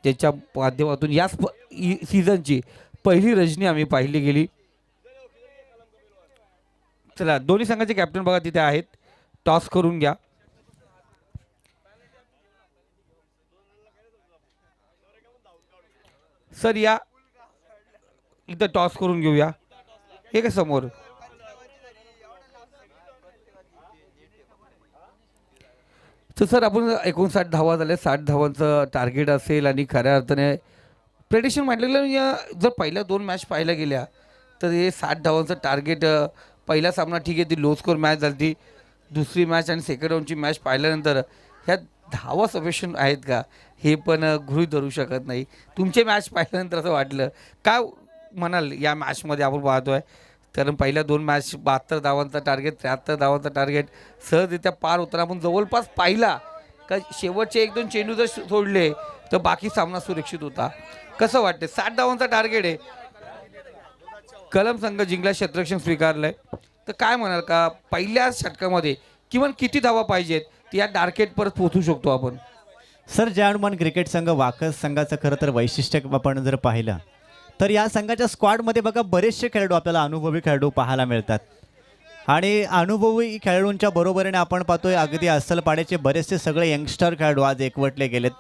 ज्याच्या माध्यमातून या सीझनची पहिली रजनी आम्ही पाहिली गेली. चला दोन्ही संघाचे कॅप्टन बघा तिथे आहेत. टॉस करून घ्या. सर या इथं टॉस करून घेऊया. हे का समोर तर सर आपण 59 धावा झाल्या. 60 धावांचं टार्गेट असेल आणि खऱ्या अर्थाने प्रेडिक्शन म्हटलेलं जर पहिल्या 2 मॅच पाहायला गेल्या तर हे 60 धावांचं टार्गेट. पहिला सामना ठीक आहे ती लो स्कोर मॅच झाली ती. दुसरी मॅच आणि सेकंड राऊंडची मॅच पाहिल्यानंतर ह्या धावा सफिशियंट आहेत का हे पण गृहीत धरू शकत नाही. तुमचे मॅच पाहिल्यानंतर असं वाटलं काय म्हणाल या मॅचमध्ये आपण पाहतोय कारण पहिल्या 2 मॅच 72 धावांचा टार्गेट 73 धावांचा टार्गेट सहजरित्या पार होताना आपण जवळपास पाहिला का शेवटचे 1-2 चेंडू जर सोडले तर बाकी सामना सुरक्षित होता. कसं वाटते 60 धावांचा टार्गेट आहे कलम संघ जिंकला क्षेत्ररक्षण स्वीकारलंय तर काय म्हणाल का पहिल्या षटकामध्ये किमान किती धावा पाहिजेत तर या टार्गेटपर्यंत पोहोचू शकतो आपण. सर ज्या अनुमान क्रिकेट संघ वाकस संघाचं खरं तर वैशिष्ट्य आपण जर पाहिलं तर या संघाच्या स्क्वॉडमध्ये बघा बरेचसे खेळाडू आपल्याला अनुभवी खेळाडू पाहायला मिळतात आणि अनुभवी खेळाडूंच्या बरोबरीने आपण पाहतोय अगदी अस्सल पाड्याचे बरेचसे सगळे यंगस्टर खेळाडू आज एकवटले गेलेत.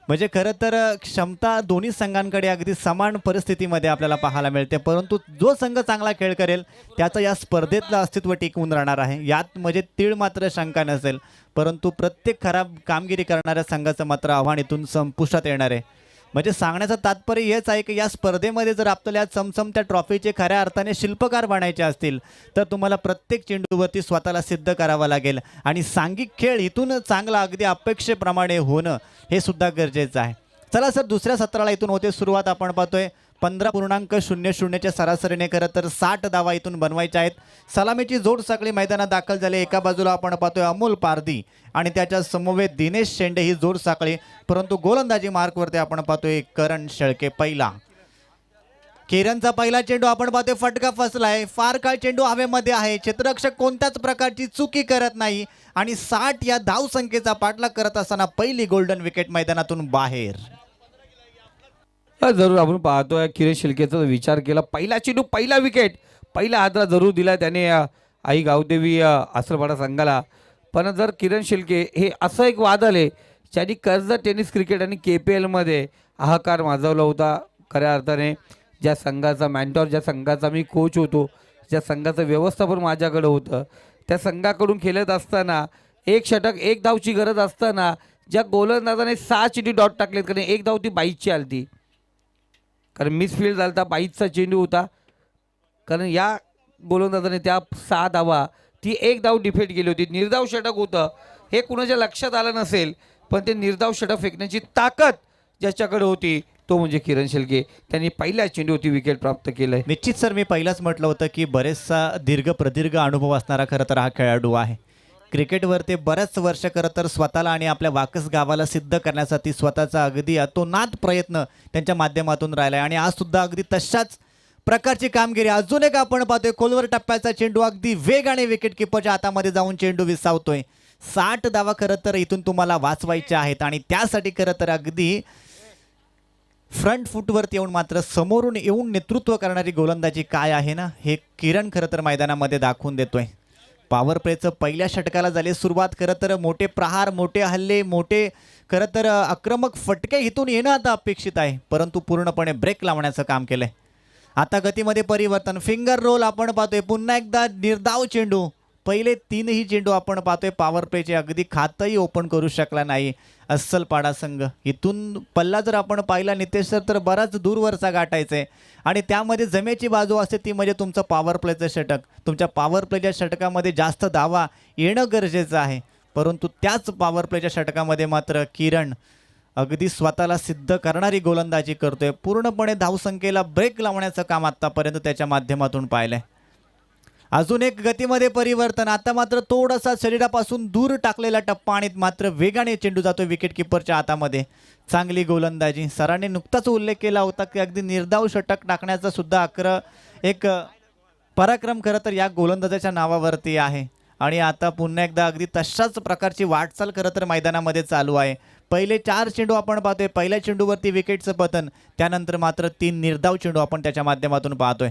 म्हणजे खरं तर क्षमता दोन्ही संघांकडे अगदी समान परिस्थितीमध्ये आपल्याला पाहायला मिळते परंतु जो संघ चांगला खेळ करेल त्याचं या स्पर्धेतलं अस्तित्व टिकवून राहणार आहे. यात म्हणजे तीळ मात्र शंका नसेल परंतु प्रत्येक खराब कामगिरी करणाऱ्या संघाचं मात्र आव्हान इथून संपुष्टात येणार आहे. म्हणजे सांगण्याचं तात्पर्य हेच आहे की या स्पर्धेमध्ये जर आपल्याला चमचमत्या ट्रॉफीचे खऱ्या अर्थाने शिल्पकार बनायचे असतील तर तुम्हाला प्रत्येक चेंडूवरती स्वतःला सिद्ध करावं लागेल आणि सांघिक खेळ इथून चांगला अगदी अपेक्षेप्रमाणे होणं हे सुद्धा गरजेचं आहे. चला सर दुसऱ्या सत्राला इथून होते सुरुवात. आपण पाहतोय 15.00च्या सरासरीने खरं तर 60 धावा इथून बनवायच्या आहेत. सलामीची जोड साखळी मैदानात दाखल झाली. एका बाजूला आपण पाहतोय अमोल पारधी आणि त्याच्या समवेत दिनेश शेंडे ही जोड साखळी परंतु गोलंदाजी मार्कवरती आपण पाहतोय करण शेळके पहिला. किरणचा पहिला चेंडू आपण पाहतोय फटका फसलाय. फार काळ चेंडू हवेमध्ये आहे. क्षेत्ररक्षक कोणत्याच प्रकारची चुकी करत नाही आणि 60 या धावसंख्येचा पाठलाग करत असताना पहिली गोल्डन विकेट मैदानातून बाहेर. जरूर आपण पाहतोय किरण शिल्केचा विचार केला पहिला चेंडू पहिला विकेट पहिला हादरा जरूर दिला त्याने आई गावदेवी आसरपाडा संघाला. पण जर किरण शिल्के हे असं एक वादळ आहे ज्यांनी कर्ज टेनिस क्रिकेट आणि KPLमध्ये हाहाकार माजवला होता. खऱ्या अर्थाने ज्या संघाचा मॅन्टॉर ज्या संघाचा मी कोच होतो ज्या संघाचं व्यवस्थापन माझ्याकडे होतं त्या संघाकडून खेळत असताना एक षटक एक धावची गरज असताना ज्या गोलंदाजाने 6 चेंडू डॉट टाकलेत कारण एक धाव ती बाईकची आलती कारण मिसफील्ड झाला होता. बाईचचा चेंडू होता कारण या गोलंदाजाने त्या 6 धावा ती एक धाव डिफेट गेली होती. निर्धाव षटक होतं हे कुणाच्या लक्षात आलं नसेल पण ते निर्धाव षटक फेकण्याची ताकद ज्याच्याकडे होती तो म्हणजे किरण शिल्के. त्यांनी पहिल्या चेंडूवरती विकेट प्राप्त केलं आहे. निश्चित सर मी पहिलाच म्हटलं होतं की बरेचसा प्रदीर्घ अनुभव असणारा खरं तर हा खेळाडू आहे. क्रिकेटवर ते बऱ्याच वर्ष खरं तर स्वतःला आणि आपल्या वाकस गावाला सिद्ध करण्यासाठी स्वतःचा अगदी अतोनात प्रयत्न त्यांच्या माध्यमातून राहिला आहे आणि आज सुद्धा अगदी तशाच प्रकारची कामगिरी. अजून एक आपण पाहतोय खोलवर टप्प्याचा चेंडू अगदी वेगाने विकेट किपरच्या हातामध्ये जाऊन चेंडू विसावतोय. 60 धावा खरं तर इथून तुम्हाला वाचवायच्या आहेत आणि त्यासाठी खरं तर अगदी फ्रंट फुटवरती येऊन मात्र समोरून येऊन नेतृत्व करणारी गोलंदाजी काय आहे ना हे किरण खरं तर मैदानामध्ये दाखवून देतोय. पॉवर प्लेचं पहिल्या षटकाला झाली सुरुवात. खरं तर मोठे प्रहार मोठे हल्ले मोठे खरं तर आक्रमक फटके इथून येणं आता अपेक्षित आहे परंतु पूर्णपणे ब्रेक लावण्याचं काम केलंय. आता गतीमध्ये परिवर्तन फिंगर रोल आपण पाहतोय. पुन्हा एकदा निर्धाव चेंडू पहिले 3ही चेंडू आपण पाहतोय पॉवर प्लेचे अगदी खातंही ओपन करू शकला नाही अस्सल पाडा संघ. इथून पल्ला जर आपण पाहिला नितेश सर तर बराच दूरवरचा गाठायचा आहे आणि त्यामध्ये जमेची बाजू असते ती म्हणजे तुमचं पॉवर प्लेचं षटक. तुमच्या पॉवर प्लेच्या षटकामध्ये जास्त धावा येणं गरजेचं आहे परंतु त्याच पॉवर प्लेच्या षटकामध्ये मात्र किरण अगदी स्वतःला सिद्ध करणारी गोलंदाजी करतोय. पूर्णपणे धावसंख्येला ब्रेक लावण्याचं काम आतापर्यंत त्याच्या माध्यमातून पाहिलंय. अजून एक गतीमध्ये परिवर्तन. आता मात्र थोडासा शरीरापासून दूर टाकलेला टप्पा आणि मात्र वेगाने चेंडू जातो विकेट किपरच्या हातामध्ये. चांगली गोलंदाजी. सरांनी नुकताच उल्लेख केला होता की अगदी निर्धाव षटक टाकण्याचा सुद्धा एक पराक्रम खरं तर या गोलंदाजाच्या नावावरती आहे आणि आता पुन्हा एकदा अगदी तशाच प्रकारची वाटचाल खरं तर मैदानामध्ये चालू आहे. पहिले 4 चेंडू आपण पाहतोय. पहिल्या चेंडूवरती विकेटचं पतन त्यानंतर मात्र 3 निर्धाव चेंडू आपण त्याच्या माध्यमातून पाहतोय.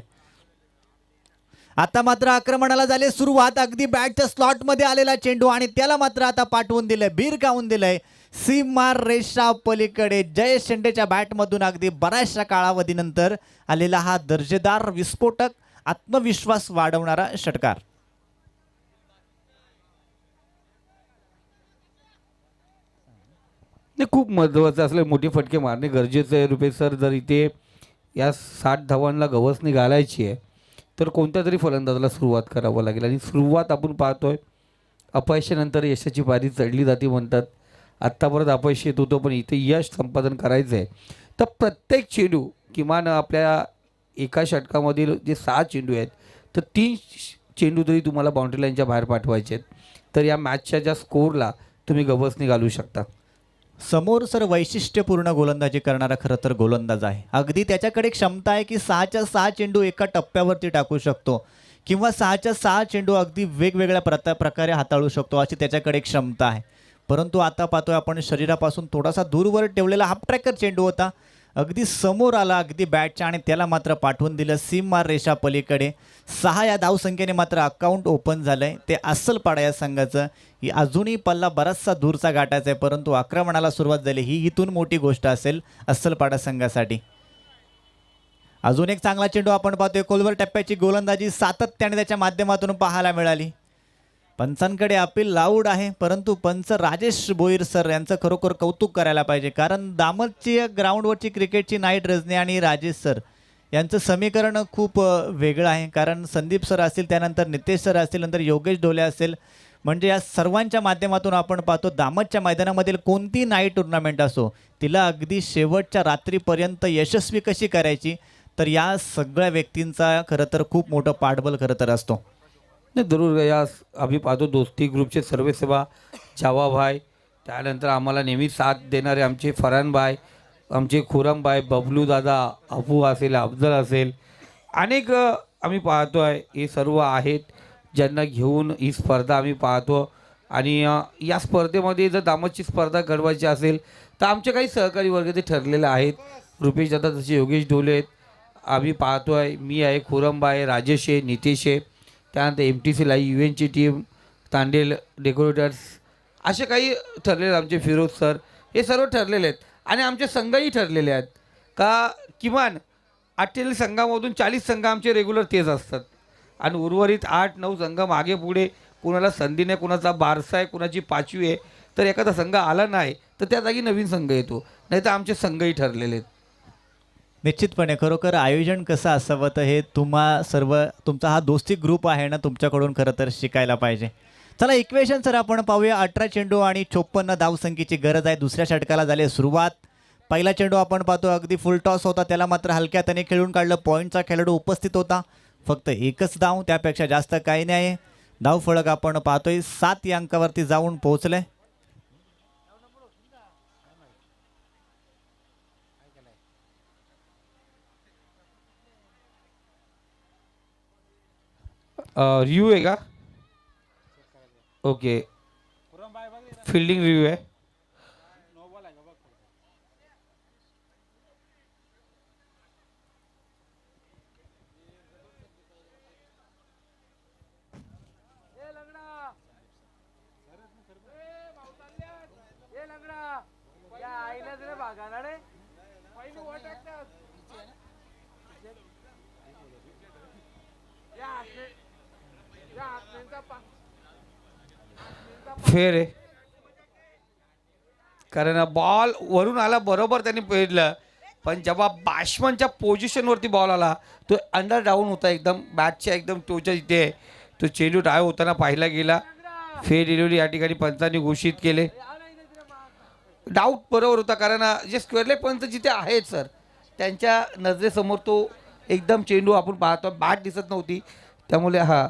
आता मात्र आक्रमणाला झाले सुरुवात. अगदी बॅटच्या स्लॉटमध्ये आलेला चेंडू आणि त्याला मात्र आता पाठवून दिलंय भिरकावून दिलंय सीमा रेषा पलीकडे. जयेश शेंडेच्या बॅटमधून अगदी बऱ्याचशा कालावधीनंतर आलेला हा दर्जेदार विस्फोटक आत्मविश्वास वाढवणारा षटकार. खूप महत्त्वाचं असलं मोठे फटके मारणे गरजेचं आहे रुपेश सर. जर इथे या 60 धावांना गवसणी घालायची आहे तर कोणत्या तरी फलंदाजाला सुरुवात करावं लागेल आणि सुरुवात आपण पाहतोय अपयशानंतर यशाची पारी चढली जाते म्हणतात आत्तापर्यंत अपयश येत होतो, पण इथे यश संपादन करायचं आहे. तर प्रत्येक चेंडू किमान आपल्या एका षटकामधील जे 6 चेंडू आहेत, तर 3 चेंडू तरी तुम्हाला बाउंड्री लाईनच्या बाहेर पाठवायचे आहेत. तर या मॅचच्या ज्या स्कोअरला तुम्ही गवसणी घालू शकता. समोर सर वैशिष्ट्यपूर्ण गोलंदाजी करणारा खरं तर गोलंदाज आहे. अगदी त्याच्याकडे क्षमता आहे की 6च्या 6 चेंडू एका टप्प्यावरती टाकू शकतो किंवा 6च्या 6 चेंडू अगदी वेगवेगळ्या प्रकारे हाताळू शकतो, अशी त्याच्याकडे क्षमता आहे. परंतु आता पाहतोय आपण शरीरापासून थोडासा दूरवर ठेवलेला हाफ ट्रॅकर चेंडू होता, अगदी समोर आला अगदी बॅटच्या आणि त्याला मात्र पाठवून दिलं सीममार रेषा पलीकडे. 6 या धावसंख्येने मात्र अकाउंट ओपन झालंय. ते अस्सल पाडा या संघाचं. ही अजूनही पल्ला बराचसा दूरचा गाठायचा आहे, परंतु आक्रमणाला सुरुवात झाली ही इथून मोठी गोष्ट असेल अस्सल पाडा संघासाठी. अजून एक चांगला चेंडू आपण पाहतोय. खोलवर टप्प्याची गोलंदाजी सातत्याने त्याच्या माध्यमातून पाहायला मिळाली. पंचांकडे अपील लाऊड आहे, परंतु पंच राजेश बोईर सर यांचं खरोखर कौतुक करायला पाहिजे, कारण दामतची ग्राउंडवरची क्रिकेटची नाईट रजनी आणि राजेश सर यांचं समीकरण खूप वेगळं आहे. कारण संदीप सर असतील, त्यानंतर नितेश सर असतील, नंतर योगेश ढोले असेल, म्हणजे या सर्वांच्या माध्यमातून आपण पाहतो दामतच्या मैदानामधील कोणती नाईट टुर्नामेंट असो तिला अगदी शेवटच्या रात्रीपर्यंत यशस्वी कशी करायची, तर या सगळ्या व्यक्तींचा खरं तर खूप मोठं पाठबळ खरं तर असतो. नाही जरूर या आम्ही पाहतो दोस्ती ग्रुपचे सर्वेसेवा जावाभाई, त्यानंतर आम्हाला नेहमी साथ देणारे आमचे फरानभाई, आमचे खुरमभाई, बबलू दादा, अबू असेल, अफजल असेल, अनेक आम्ही पाहतो आहे. हे सर्व आहेत ज्यांना घेऊन ही स्पर्धा आम्ही पाहतो. आणि या स्पर्धेमध्ये जर दामतची स्पर्धा घडवायची असेल तर आमचे काही सहकारी वर्ग ते ठरलेले आहेत. रुपेश दादा जसे योगेश ढोले आहेत, आम्ही पाहतो आहे, मी आहे, खुरमभाई, राजेश आहे, नितेश आहे, त्यानंतर MTC लाईव्ह इव्हेंटची टीम, तांडेल डेकोरेटर्स, असे काही ठरलेले आमचे फिरोज सर, हे सर्व ठरलेले आहेत. आणि आमचे संघही ठरलेले आहेत का किमान 48 संघामधून 40 संघ आमचे रेग्युलर तेच असतात आणि उर्वरित 8-9 संघ मागे पुढे, कुणाला संधी नाही, कुणाचा बारसा आहे, कुणाची पाचवी आहे, तर एखादा संघ आला नाही तर त्या जागी नवीन संघ येतो, नाही तर आमचे संघही ठरलेले आहेत. निश्चितपणे खरोखर आयोजन कसं असावं तर हे तुमचा हा दोस्ती ग्रुप आहे ना, तुमच्याकडून खरं तर शिकायला पाहिजे. चला इक्वेशन सर आपण पाहूया. 18 चेंडू आणि 54 धावसंख्येची गरज आहे. दुसऱ्या षटकाला झाली सुरुवात. पहिला चेंडू आपण पाहतो अगदी फुल टॉस होता, त्याला मात्र हलक्या त्याने खेळून काढलं. पॉईंटचा खेळाडू उपस्थित होता, फक्त एकच धाव, त्यापेक्षा जास्त काही नाही. धाव फलक आपण पाहतोय 7 या अंकावरती जाऊन पोहोचले. रिव्ह्यू आहे का? ओके, फिल्डिंग रिव्ह्यू आहे. फेर आहे, कारण बॉल वरून आला बरोबर त्यांनी पेडलं, पण जेव्हा बॅट्समनच्या पोझिशनवरती बॉल आला तो अंडर डाऊन होता, एकदम बॅटच्या एकदम टोच्या इथे तो चेंडू डाय होताना पाहिला गेला. फेर डिलिव्हरी या ठिकाणी पंचांनी घोषित केले. डाऊट बरोबर होता, कारण जे स्क्वेअरले पंच जिथे आहेत सर त्यांच्या नजरेसमोर तो एकदम चेंडू आपण पाहतो, बॅट दिसत नव्हती, त्यामुळे हा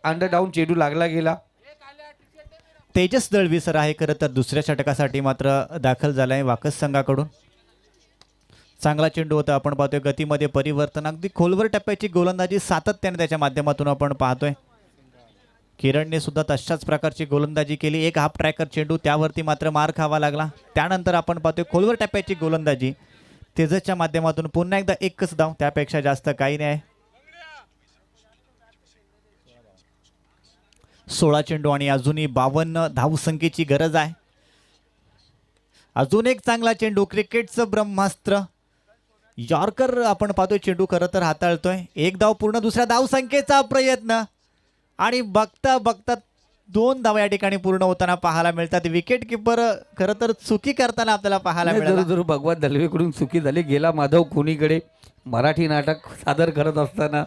अंडर डाऊन चेंडू लागला गेला. तेजस दळवी सर आहे खरं तर दुसऱ्या षटकासाठी मात्र दाखल झाला आहे वाकस संघाकडून. चांगला चेंडू होता, आपण पाहतोय गतीमध्ये परिवर्तन, अगदी खोलवर टप्प्याची गोलंदाजी सातत्याने त्याच्या माध्यमातून आपण पाहतोय. किरणने सुद्धा तशाच प्रकारची गोलंदाजी केली. एक हाफ ट्रॅकर चेंडू, त्यावरती मात्र मार खावा लागला. त्यानंतर आपण पाहतोय खोलवर टप्प्याची गोलंदाजी तेजसच्या माध्यमातून पुन्हा एकदा एकच धाव, त्यापेक्षा जास्त काही नाही. 16 चेंडू आणि अजूनही 52 धावसंख्येची गरज आहे. अजून एक चांगला चेंडू, क्रिकेटचं ब्रह्मास्त्र यॉर्कर आपण पाहतोय. चेंडू खरं तर हाताळतोय. एक धाव पूर्ण, दुसऱ्या धावसंख्येचा प्रयत्न आणि बघता बघता 2 धावा या ठिकाणी पूर्ण होताना पाहायला मिळतात. विकेट किपर खरं तर चुकी करताना आपल्याला पाहायला मिळाला. जरूर भगवान दलवेकडून चुकी झाली. गेला माधव कोणीकडे मराठी नाटक सादर करत असताना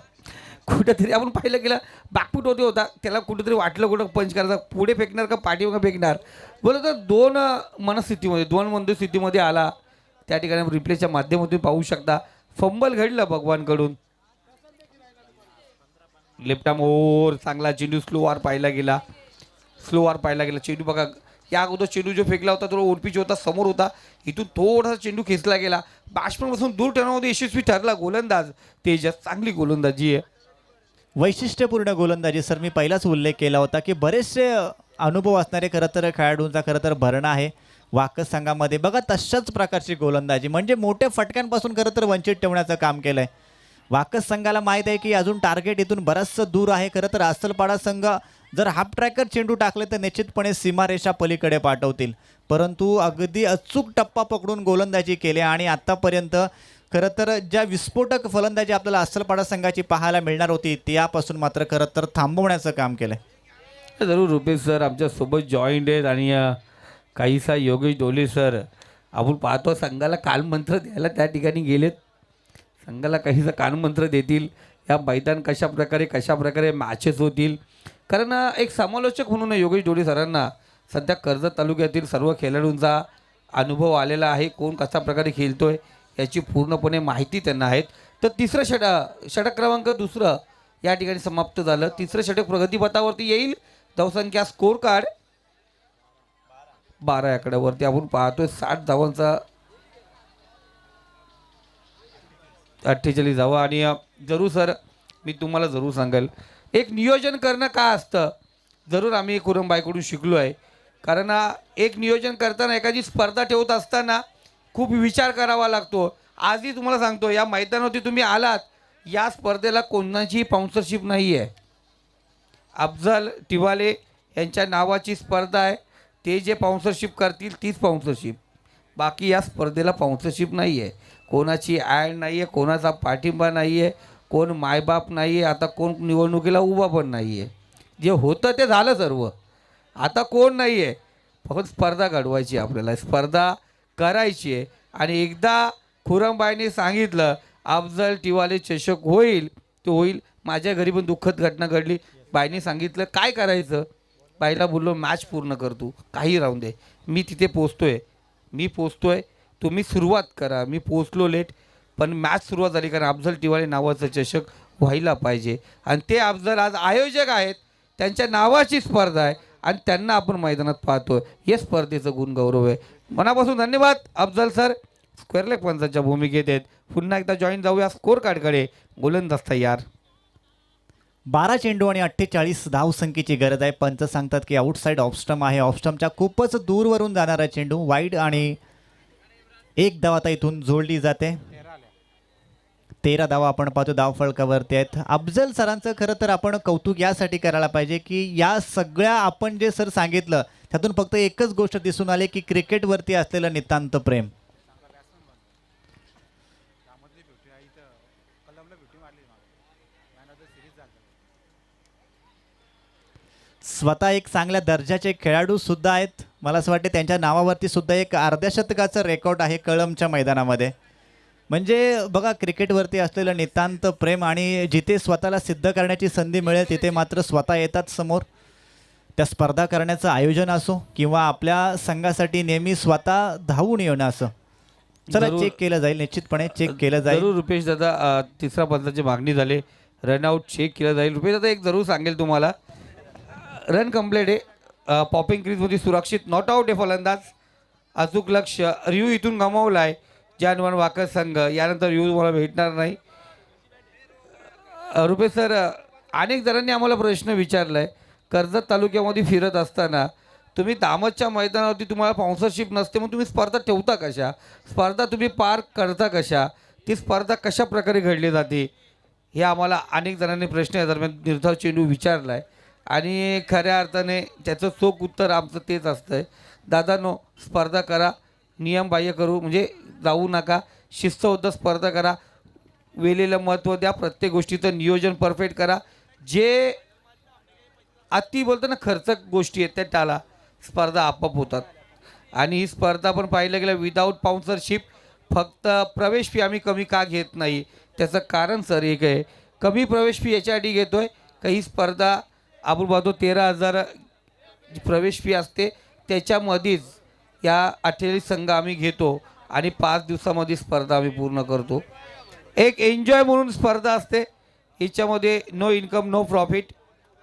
कुठेतरी आपण पाहिलं गेलं बॅकफूट होता त्याला कुठेतरी वाटलं कुठं पंच करायचा पुढे फेकणार का पाठीवर फेकणार बोलत तर दोन मनस्थितीमध्ये दोन मनस्थितीमध्ये आला त्या ठिकाणी रिप्लेच्या माध्यमातून पाहू शकता फंबल घडलं भगवानकडून लेफ्ट आर्म ओव्हर चांगला चेंडू स्लोवार पाहिला गेला चेंडू बघा या अगोदर चेंडू जो फेकला होता तो ओरपीच होता समोर होता इथून थोडासा चेंडू खेचला गेला बॅट्समनपासून दूर ठेवण्यामध्ये यशस्वी ठरला गोलंदाज तेजस चांगली गोलंदाजी आहे वैशिष्ट्यपूर्ण गोलंदाजी सर मी पहिलाच उल्लेख केला होता की बरेचसे अनुभव असणारे खरं तर खेळाडूंचा खरं तर भरणा आहे वाकस संघामध्ये बघा तशाच प्रकारची गोलंदाजी म्हणजे मोठ्या फटक्यांपासून खरं तर वंचित ठेवण्याचं काम केलं आहे वाकस संघाला माहीत आहे की अजून टार्गेट इथून बरंचसं दूर आहे खरं तर आसलपाडा संघ जर हाफ ट्रॅकर चेंडू टाकले तर निश्चितपणे सीमारेषा पलीकडे पाठवतील परंतु अगदी अचूक टप्पा पकडून गोलंदाजी केली आणि आत्तापर्यंत खरं तर ज्या विस्फोटक फलंदाजी आपल्याला आसलपाडा संघाची पाहायला मिळणार होती त्यापासून मात्र खरं तर थांबवण्याचं काम केलं आहे जरूर रुपेश सर आमच्यासोबत जॉईंट आहेत आणि काहीसा योगेश डोले सर आपण पाहतो संघाला कालमंत्र द्यायला त्या ठिकाणी गेलेत संघाला काहीसा कानमंत्र देतील या मैदान कशा प्रकारे मॅचेस होतील कारण एक समालोचक म्हणून योगेश डोले सरांना सध्या कर्जत तालुक्यातील सर्व खेळाडूंचा अनुभव आलेला आहे कोण कशा प्रकारे खेळतोय याची पूर्णपणे माहिती त्यांना आहेत तर तिसरं षटक क्रमांक दुसरं या ठिकाणी समाप्त झालं तिसरं षटक प्रगतीपथावरती येईल धावसंख्या स्कोर कार्ड 12 आकड्यावरती आपण पाहतोय 60 धावांचा 48 धावा आणि जरूर सर मी तुम्हाला जरूर सांगेल एक नियोजन करणं का असतं जरूर आम्ही कुरंबाईकडून शिकलो आहे कारण एक नियोजन करताना एखादी स्पर्धा ठेवत असताना खूप विचार करावा लागतो आजही तुम्हाला सांगतो या मैदानावरती तुम्ही आलात या स्पर्धेला कोणाची स्पॉन्सरशिप नाही आहे अफजल टिवाले यांच्या नावाची स्पर्धा आहे ते जे स्पॉन्सरशिप करतील ती स्पॉन्सरशिप बाकी या स्पर्धेला स्पॉन्सरशिप नाही आहे कोणाची ॲड नाही आहे कोणाचा पाठिंबा नाही आहे कोण मायबाप नाही आहे आता कोण निवडणुकीला उभा पण नाही आहे जे होतं ते झालं सर्व आता कोण नाही आहे फक्त स्पर्धा घडवायची आपल्याला स्पर्धा करायची आहे आणि एकदा खुरमबाईने सांगितलं अफजल टिवाले चषक होईल तो होईल माझ्या घरी पण दुःखद घटना घडली बाईने सांगितलं काय करायचं बाईला बोललो मॅच पूर्ण करतो काही राहून दे मी तिथे पोचतोय तुम्ही सुरुवात करा मी पोचलो लेट पण मॅच सुरुवात झाली कारण अफजल टिवाले नावाचं चषक व्हायला पाहिजे आणि ते अफजल आज आयोजक आहेत त्यांच्या नावाची स्पर्धा आहे आणि त्यांना आपण मैदानात पाहतोय हे स्पर्धेचं गुणगौरव आहे मनापासून धन्यवाद अफजल सर स्क्वेअर लेग पंचांच्या भूमिकेत आहेत पुन्हा एकदा जॉईन जाऊया स्कोर कार्डकडे गोलंदाज तयार 12 चेंडू आणि 48 धावसंख्येची गरज आहे पंच सांगतात की आउटसाईड ऑफस्टम आहे ऑफस्टमच्या खूपच दूरवरून जाणारा चेंडू वाईड आणि एक धाव आता इथून जोडली जाते 13 धावा आपण पाहतो धाव फळकावरती आहेत अफजल सरांचं खरं तर आपण कौतुक यासाठी करायला पाहिजे की या सगळ्या आपण जे सर सांगितलं त्यातून फक्त एकच गोष्ट दिसून आली की क्रिकेटवरती असलेलं नितांत प्रेम स्वतः एक चांगल्या दर्जाचे खेळाडू सुद्धा आहेत मला असं वाटते त्यांच्या नावावरती सुद्धा एक अर्ध्या शतकाचं रेकॉर्ड आहे कळंबच्या मैदानामध्ये म्हणजे बघा क्रिकेटवरती असलेलं नितांत प्रेम आणि जिथे स्वतःला सिद्ध करण्याची संधी मिळेल तिथे मात्र स्वतः येतात समोर त्या स्पर्धा करण्याचं आयोजन असो किंवा आपल्या संघासाठी नेहमी स्वतः धावून येणं असं चला चेक केलं जाईल निश्चितपणे चेक केलं जाईल जरूर रुपेश दादा तिसऱ्या पंचाची मागणी झाली रनआउट चेक केलं जाईल रुपेश दादा एक जरूर सांगेल तुम्हाला रन कंप्लीट आहे पॉपिंग क्रीजमध्ये सुरक्षित नॉट आउट आहे फलंदाज अचूक लक्ष रिव्ह्यू इथून गमावला आहे जानवन वाकस संघ यानंतर रिव्ह्यू मला भेटणार नाही रुपेश सर अनेक जणांनी आम्हाला प्रश्न विचारला आहे कर्जत तालुक्यामध्ये फिरत असताना तुम्ही दामतच्या मैदानावरती तुम्हाला स्पॉन्सरशिप नसते मग तुम्ही स्पर्धा ठेवता कशा स्पर्धा तुम्ही पार करता कशा ती स्पर्धा कशा प्रकारे घडली जाते हे आम्हाला अनेक जणांनी प्रश्न या दरम्यान निर्धाव चेंडू विचारला आहे आणि खऱ्या अर्थाने त्याचं चोख उत्तर आमचं तेच असतं आहे दादानो स्पर्धा करा नियम बाह्य करू म्हणजे जाऊ नका शिस्तबद्ध स्पर्धा करा वेळेला महत्त्व द्या प्रत्येक गोष्टीचं नियोजन परफेक्ट करा जे अति बोलतो ना खर्चक गोष्टी आहेत त्या टाळा स्पर्धा आपोआप होतात आणि ही स्पर्धा पण पाहिलं गेलं विदाऊट स्पॉन्सरशिप फक्त प्रवेश फी आम्ही कमी का घेत नाही त्याचं कारण सर एक आहे कमी प्रवेश फी याच्यासाठी घेतोय का ही स्पर्धा आपण पाहतो 13,000 जी प्रवेश फी असते त्याच्यामध्येच या 48 संघ आम्ही घेतो आणि 5 दिवसामध्ये स्पर्धा आम्ही पूर्ण करतो. एक एन्जॉय म्हणून स्पर्धा असते. हिच्यामध्ये नो इन्कम नो प्रॉफिट,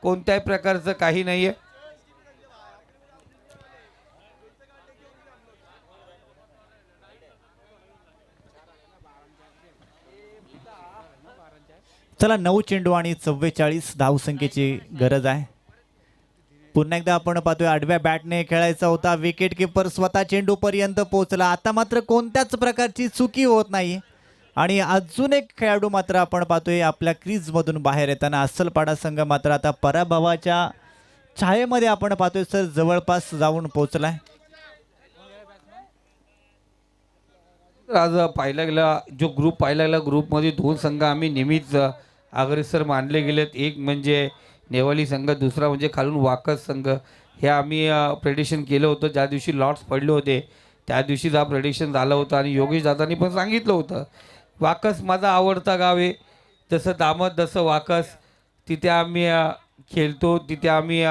कोणत्याही प्रकारचं काही नाही आहे. चला 9 चेंडू आणि 44 धावसंख्येची गरज आहे. पुन्हा एकदा आपण पाहतोय आडव्या बॅटने खेळायचा होता. विकेट किपर स्वतः चेंडूपर्यंत पोहोचला. आता मात्र कोणत्याच प्रकारची चुकी होत नाही आणि अजून एक खेळाडू मात्र आपण पाहतोय आपल्या क्रीजमधून बाहेर येताना. अस्सलपाडा संघ मात्र आता पराभवाच्या छायेमध्ये आपण पाहतोय सर जवळपास जाऊन पोहोचलाय. आज पाहायला गेला जो ग्रुप पाहायला गेला ग्रुपमध्ये 2 संघ आम्ही नेहमीच अग्रेसर मानले गेलेत. एक म्हणजे नेवाली संघ, दुसरा म्हणजे खालून वाकस संघ. हे आम्ही प्रेडिक्शन केलं होतं ज्या दिवशी लॉट्स पडले होते त्या दिवशीच हा प्रेडिक्शन झालं होतं आणि योगेश दादांनी पण सांगितलं होतं वाकस माझा आवडता गाव आहे. जसं दामत जसं वाकस, तिथे आम्ही खेळतो, तिथे आम्ही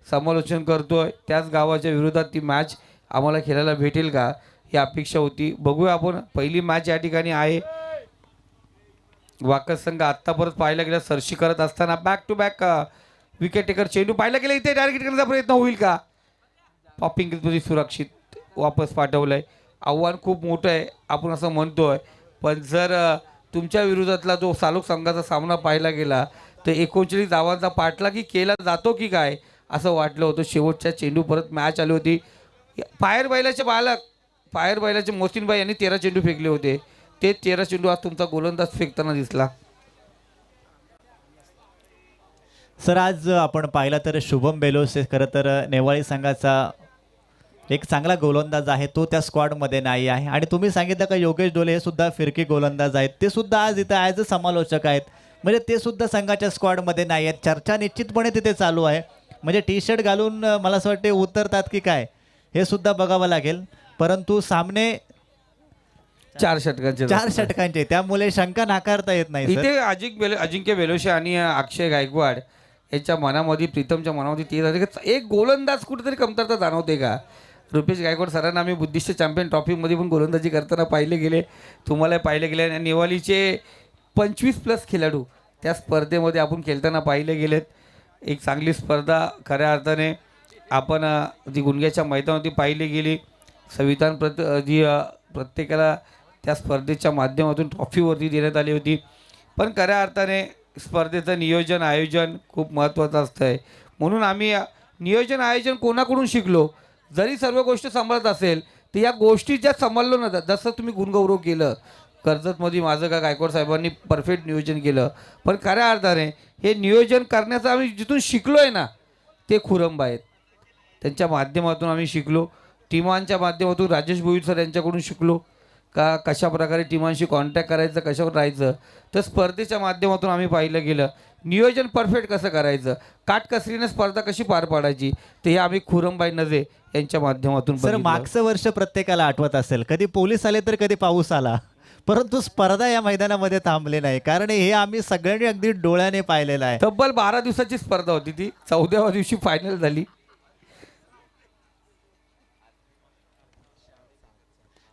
समालोचन करतो. त्याच गावाच्या विरोधात ती मॅच आम्हाला खेळायला भेटेल का ही अपेक्षा होती. बघूया आपण. पहिली मॅच या ठिकाणी आहे. वाकस संघ आत्ता परत पाहायला गेला सरशी करत असताना back to back wicket taker चेंडू पाहायला गेला. इथे टार्गेट करण्याचा प्रयत्न होईल का? पॉपिंग क्रीजमध्ये सुरक्षित वापस पाठवलं आहे. आव्हान खूप मोठं आहे आपण असं म्हणतोय, पण जर तुमच्या विरोधातला जो सालोक संघाचा सामना पाहायला गेला तर 39 धावांचा पाठलागी केला जातो की काय असं वाटलं होतं. शेवटच्या चेंडू परत मॅच आली होती. फायर बैलाचे मोहसिन भाई यांनी 13 चेंडू फेकले होते. ते 13 चेंडू आज तुमचा गोलंदाज फेकताना दिसला. सर आज आपण पाहिलं तर शुभम बेलोसे खरं तर नेवाळी संघाचा एक चांगला गोलंदाज आहे, तो त्या स्क्वॉडमध्ये नाही आहे. आणि तुम्ही सांगितलं का योगेश डोले हे सुद्धा फिरकी गोलंदाज आहेत, ते सुद्धा आज इथं ॲज अ समालोचक आहेत. म्हणजे ते सुद्धा संघाच्या स्क्वॉडमध्ये नाही आहेत. चर्चा निश्चितपणे तिथे चालू आहे. म्हणजे टी शर्ट घालून मला असं वाटते उतरतात की काय हे सुद्धा बघावं लागेल. परंतु सामने 4 षटकांचे त्यामुळे शंका नाकारता येत नाही. इथे अजिंक्य बेलोशे आणि अक्षय गायकवाड याच्या मनामध्ये, प्रीतमच्या मनामध्ये ते जाते की एक गोलंदाज कुठेतरी कमतरता जाणवते का? रुपेश गायकवाड सरांना आम्ही बुद्धिस्ट चॅम्पियन ट्रॉफीमध्ये पण गोलंदाजी करताना पाहिले गेले, तुम्हाला पाहिले गेले. आणि नेवालीचे 25+ खेळाडू त्या स्पर्धेमध्ये आपण खेळताना पाहिले गेलेत. एक चांगली स्पर्धा खऱ्या अर्थाने आपण जी गुणग्याच्या मैदानावरती पाहिली गेली. संविधान प्रत्येकाला त्या स्पर्धेच्या माध्यमातून ट्रॉफीवरती देण्यात आली होती. पण खऱ्या अर्थाने स्पर्धेचं नियोजन आयोजन खूप महत्त्वाचं असतं आहे. म्हणून आम्ही नियोजन आयोजन कोणाकडून शिकलो. जरी सर्व गोष्ट सांभाळत असेल तर या गोष्टी ज्या सांभाळलो ना, जसं तुम्ही गुणगौरव केलं कर्जतमध्ये माझं का गायकवाड साहेबांनी परफेक्ट नियोजन केलं. पण खऱ्या अर्थाने हे नियोजन करण्याचं आम्ही जिथून शिकलो आहे ना ते खुरंबा आहेत. त्यांच्या माध्यमातून आम्ही शिकलो. टीमांच्या माध्यमातून राजेश भोईर सर यांच्याकडून शिकलो का कशा प्रकारे टीमांशी कॉन्टॅक्ट करायचं, कशावर राहायचं. तर स्पर्धेच्या माध्यमातून आम्ही पाहिलं गेलं नियोजन परफेक्ट कसं करायचं, काटकसरीने स्पर्धा कशी पार पाडायची, ते हे आम्ही खुरंबाई नजे यांच्या माध्यमातून. सर मागचं वर्ष प्रत्येकाला आठवत असेल, कधी पोलीस आले तर कधी पाऊस आला, परंतु स्पर्धा या मैदानामध्ये थांबले नाही. कारण हे आम्ही सगळ्यांनी अगदी डोळ्याने पाहिलेलं आहे. तब्बल 12 दिवसाची स्पर्धा होती. ती 14व्या दिवशी फायनल झाली.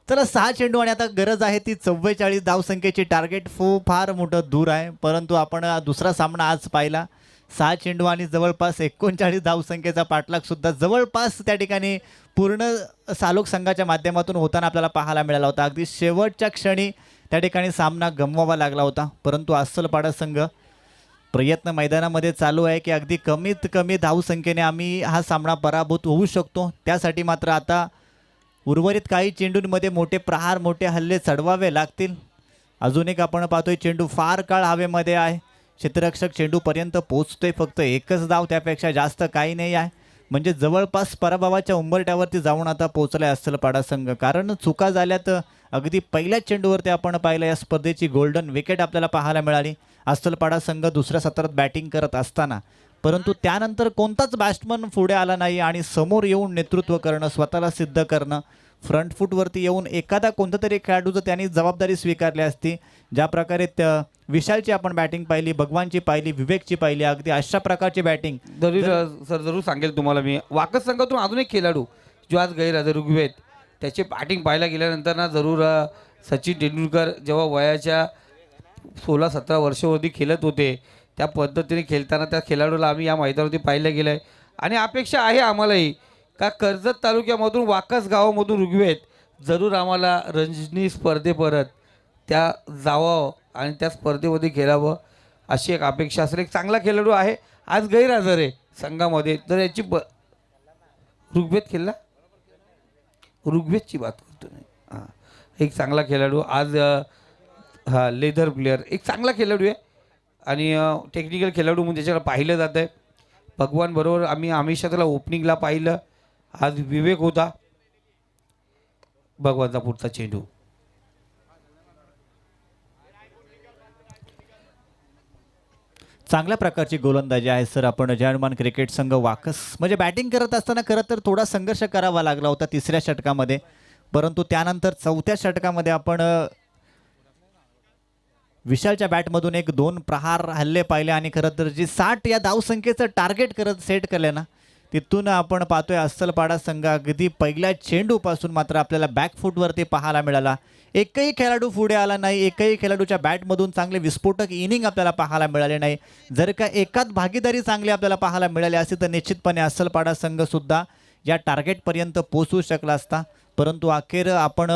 चला 6 चेंडू आणि आता गरज आहे ती 44 धावसंख्येची. टार्गेट फार मोठं दूर आहे, परंतु आपण दुसरा सामना आज पाहिला. 6 चेंडू आणि जवळपास 39 धावसंख्येचा पाठलाग सुद्धा जवळपास त्या ठिकाणी पूर्ण सालोक संघाच्या माध्यमातून होताना आपल्याला पाहायला मिळाला होता. अगदी शेवटच्या क्षणी त्या ठिकाणी सामना गमवावा लागला होता. परंतु अस्सलपाडा संघ प्रयत्न मैदानामध्ये चालू आहे की अगदी कमीत कमी धावसंख्येने आम्ही हा सामना पराभूत होऊ शकतो. त्यासाठी मात्र आता उर्वरित काही चेंडूंमध्ये मोठे प्रहार, मोठे हल्ले चढवावे लागतील. अजून एक आपण पाहतोय चेंडू फार काळ हवेमध्ये आहे. क्षेत्ररक्षक चेंडूपर्यंत पोहोचतोय, फक्त एकच धाव, त्यापेक्षा जास्त काही नाही आहे. म्हणजे जवळपास पराभवाच्या उंबरट्यावरती जाऊन आता पोहोचलाय अस्सलपाडा संघ. कारण चुका झाल्यात. अगदी पहिल्याच चेंडूवरती आपण पाहिलं या स्पर्धेची गोल्डन विकेट आपल्याला पाहायला मिळाली. अस्सलपाडा संघ दुसऱ्या सत्रात बॅटिंग करत असताना, परंतु त्यानंतर कोणताच बॅट्समन पुढे आला नाही आणि समोर येऊन नेतृत्व करणं, स्वतःला सिद्ध करणं फ्रंट फूटवरती येऊन एखादा कोणता तरी खेळाडूचं त्यांनी जबाबदारी स्वीकारली असती. ज्या प्रकारे विशालची आपण बॅटिंग पाहिली, भगवानची पाहिली, विवेकची पाहिली, अगदी अशा प्रकारची बॅटिंग. जरूर सांगेल तुम्हाला मी. वाकस संघातून अजून एक खेळाडू जो आज गैरहजर ऋग्वेद, त्याचे बॅटिंग पाहायला गेल्यानंतर ना जरूर सचिन तेंडुलकर जेव्हा वयाच्या 16-17 वर्षावरती खेळत होते त्या पद्धतीने खेळताना त्या खेळाडूला आम्ही या मैदानावरती पाहिलं गेलं आहे. आणि अपेक्षा आहे आम्हालाही का कर्जत तालुक्यामधून वाकस गावामधून ऋग्वेद जरूर आम्हाला रणजी स्पर्धेपर्यंत त्या जावं आणि त्या स्पर्धेमध्ये खेळावं अशी एक अपेक्षा असेल. एक चांगला खेळाडू आहे, आज गैरहजर आहे संघामध्ये. तर याची ऋग्वेद खेळला, ऋग्वेदची बात करतो नाही. हां, एक चांगला खेळाडू आज हा लेदर प्लेअर एक चांगला खेळाडू आहे आणि टेक्निकल खेळाडू म्हणून त्याच्याकडे पाहिलं जातं आहे. भगवान बरोबर आम्ही हमेशा त्याला ओपनिंगला पाहिलं. आज विवेक होता. भगवानचा पुढचा चेंडू चांगल्या प्रकारची गोलंदाजी आहे सर. आपण जर्मन क्रिकेट संघ वाकस म्हणजे बॅटिंग करत असताना खरं तर थोडा संघर्ष करावा लागला होता 3ऱ्या षटकामध्ये, परंतु त्यानंतर 4थ्या षटकामध्ये आपण विशालच्या बॅटमधून 1-2 प्रहार हल्ले पाहिले आणि खरं तर जी 60 या धावसंख्येचं टार्गेट करत सेट केलं ना, तिथून आपण पाहतोय अस्सलपाडा संघ अगदी पहिल्या चेंडूपासून मात्र आपल्याला बॅकफूटवरती पाहायला मिळाला. एकही खेळाडू पुढे आला नाही, एकही खेळाडूच्या बॅटमधून चांगले विस्फोटक इनिंग आपल्याला पाहायला मिळाले नाही. जर का एकाच भागीदारी चांगली आपल्याला पाहायला मिळाली असती तर निश्चितपणे अस्सलपाडा संघ सुद्धा या टार्गेटपर्यंत पोहोचू शकला असता. परंतु अखेर आपण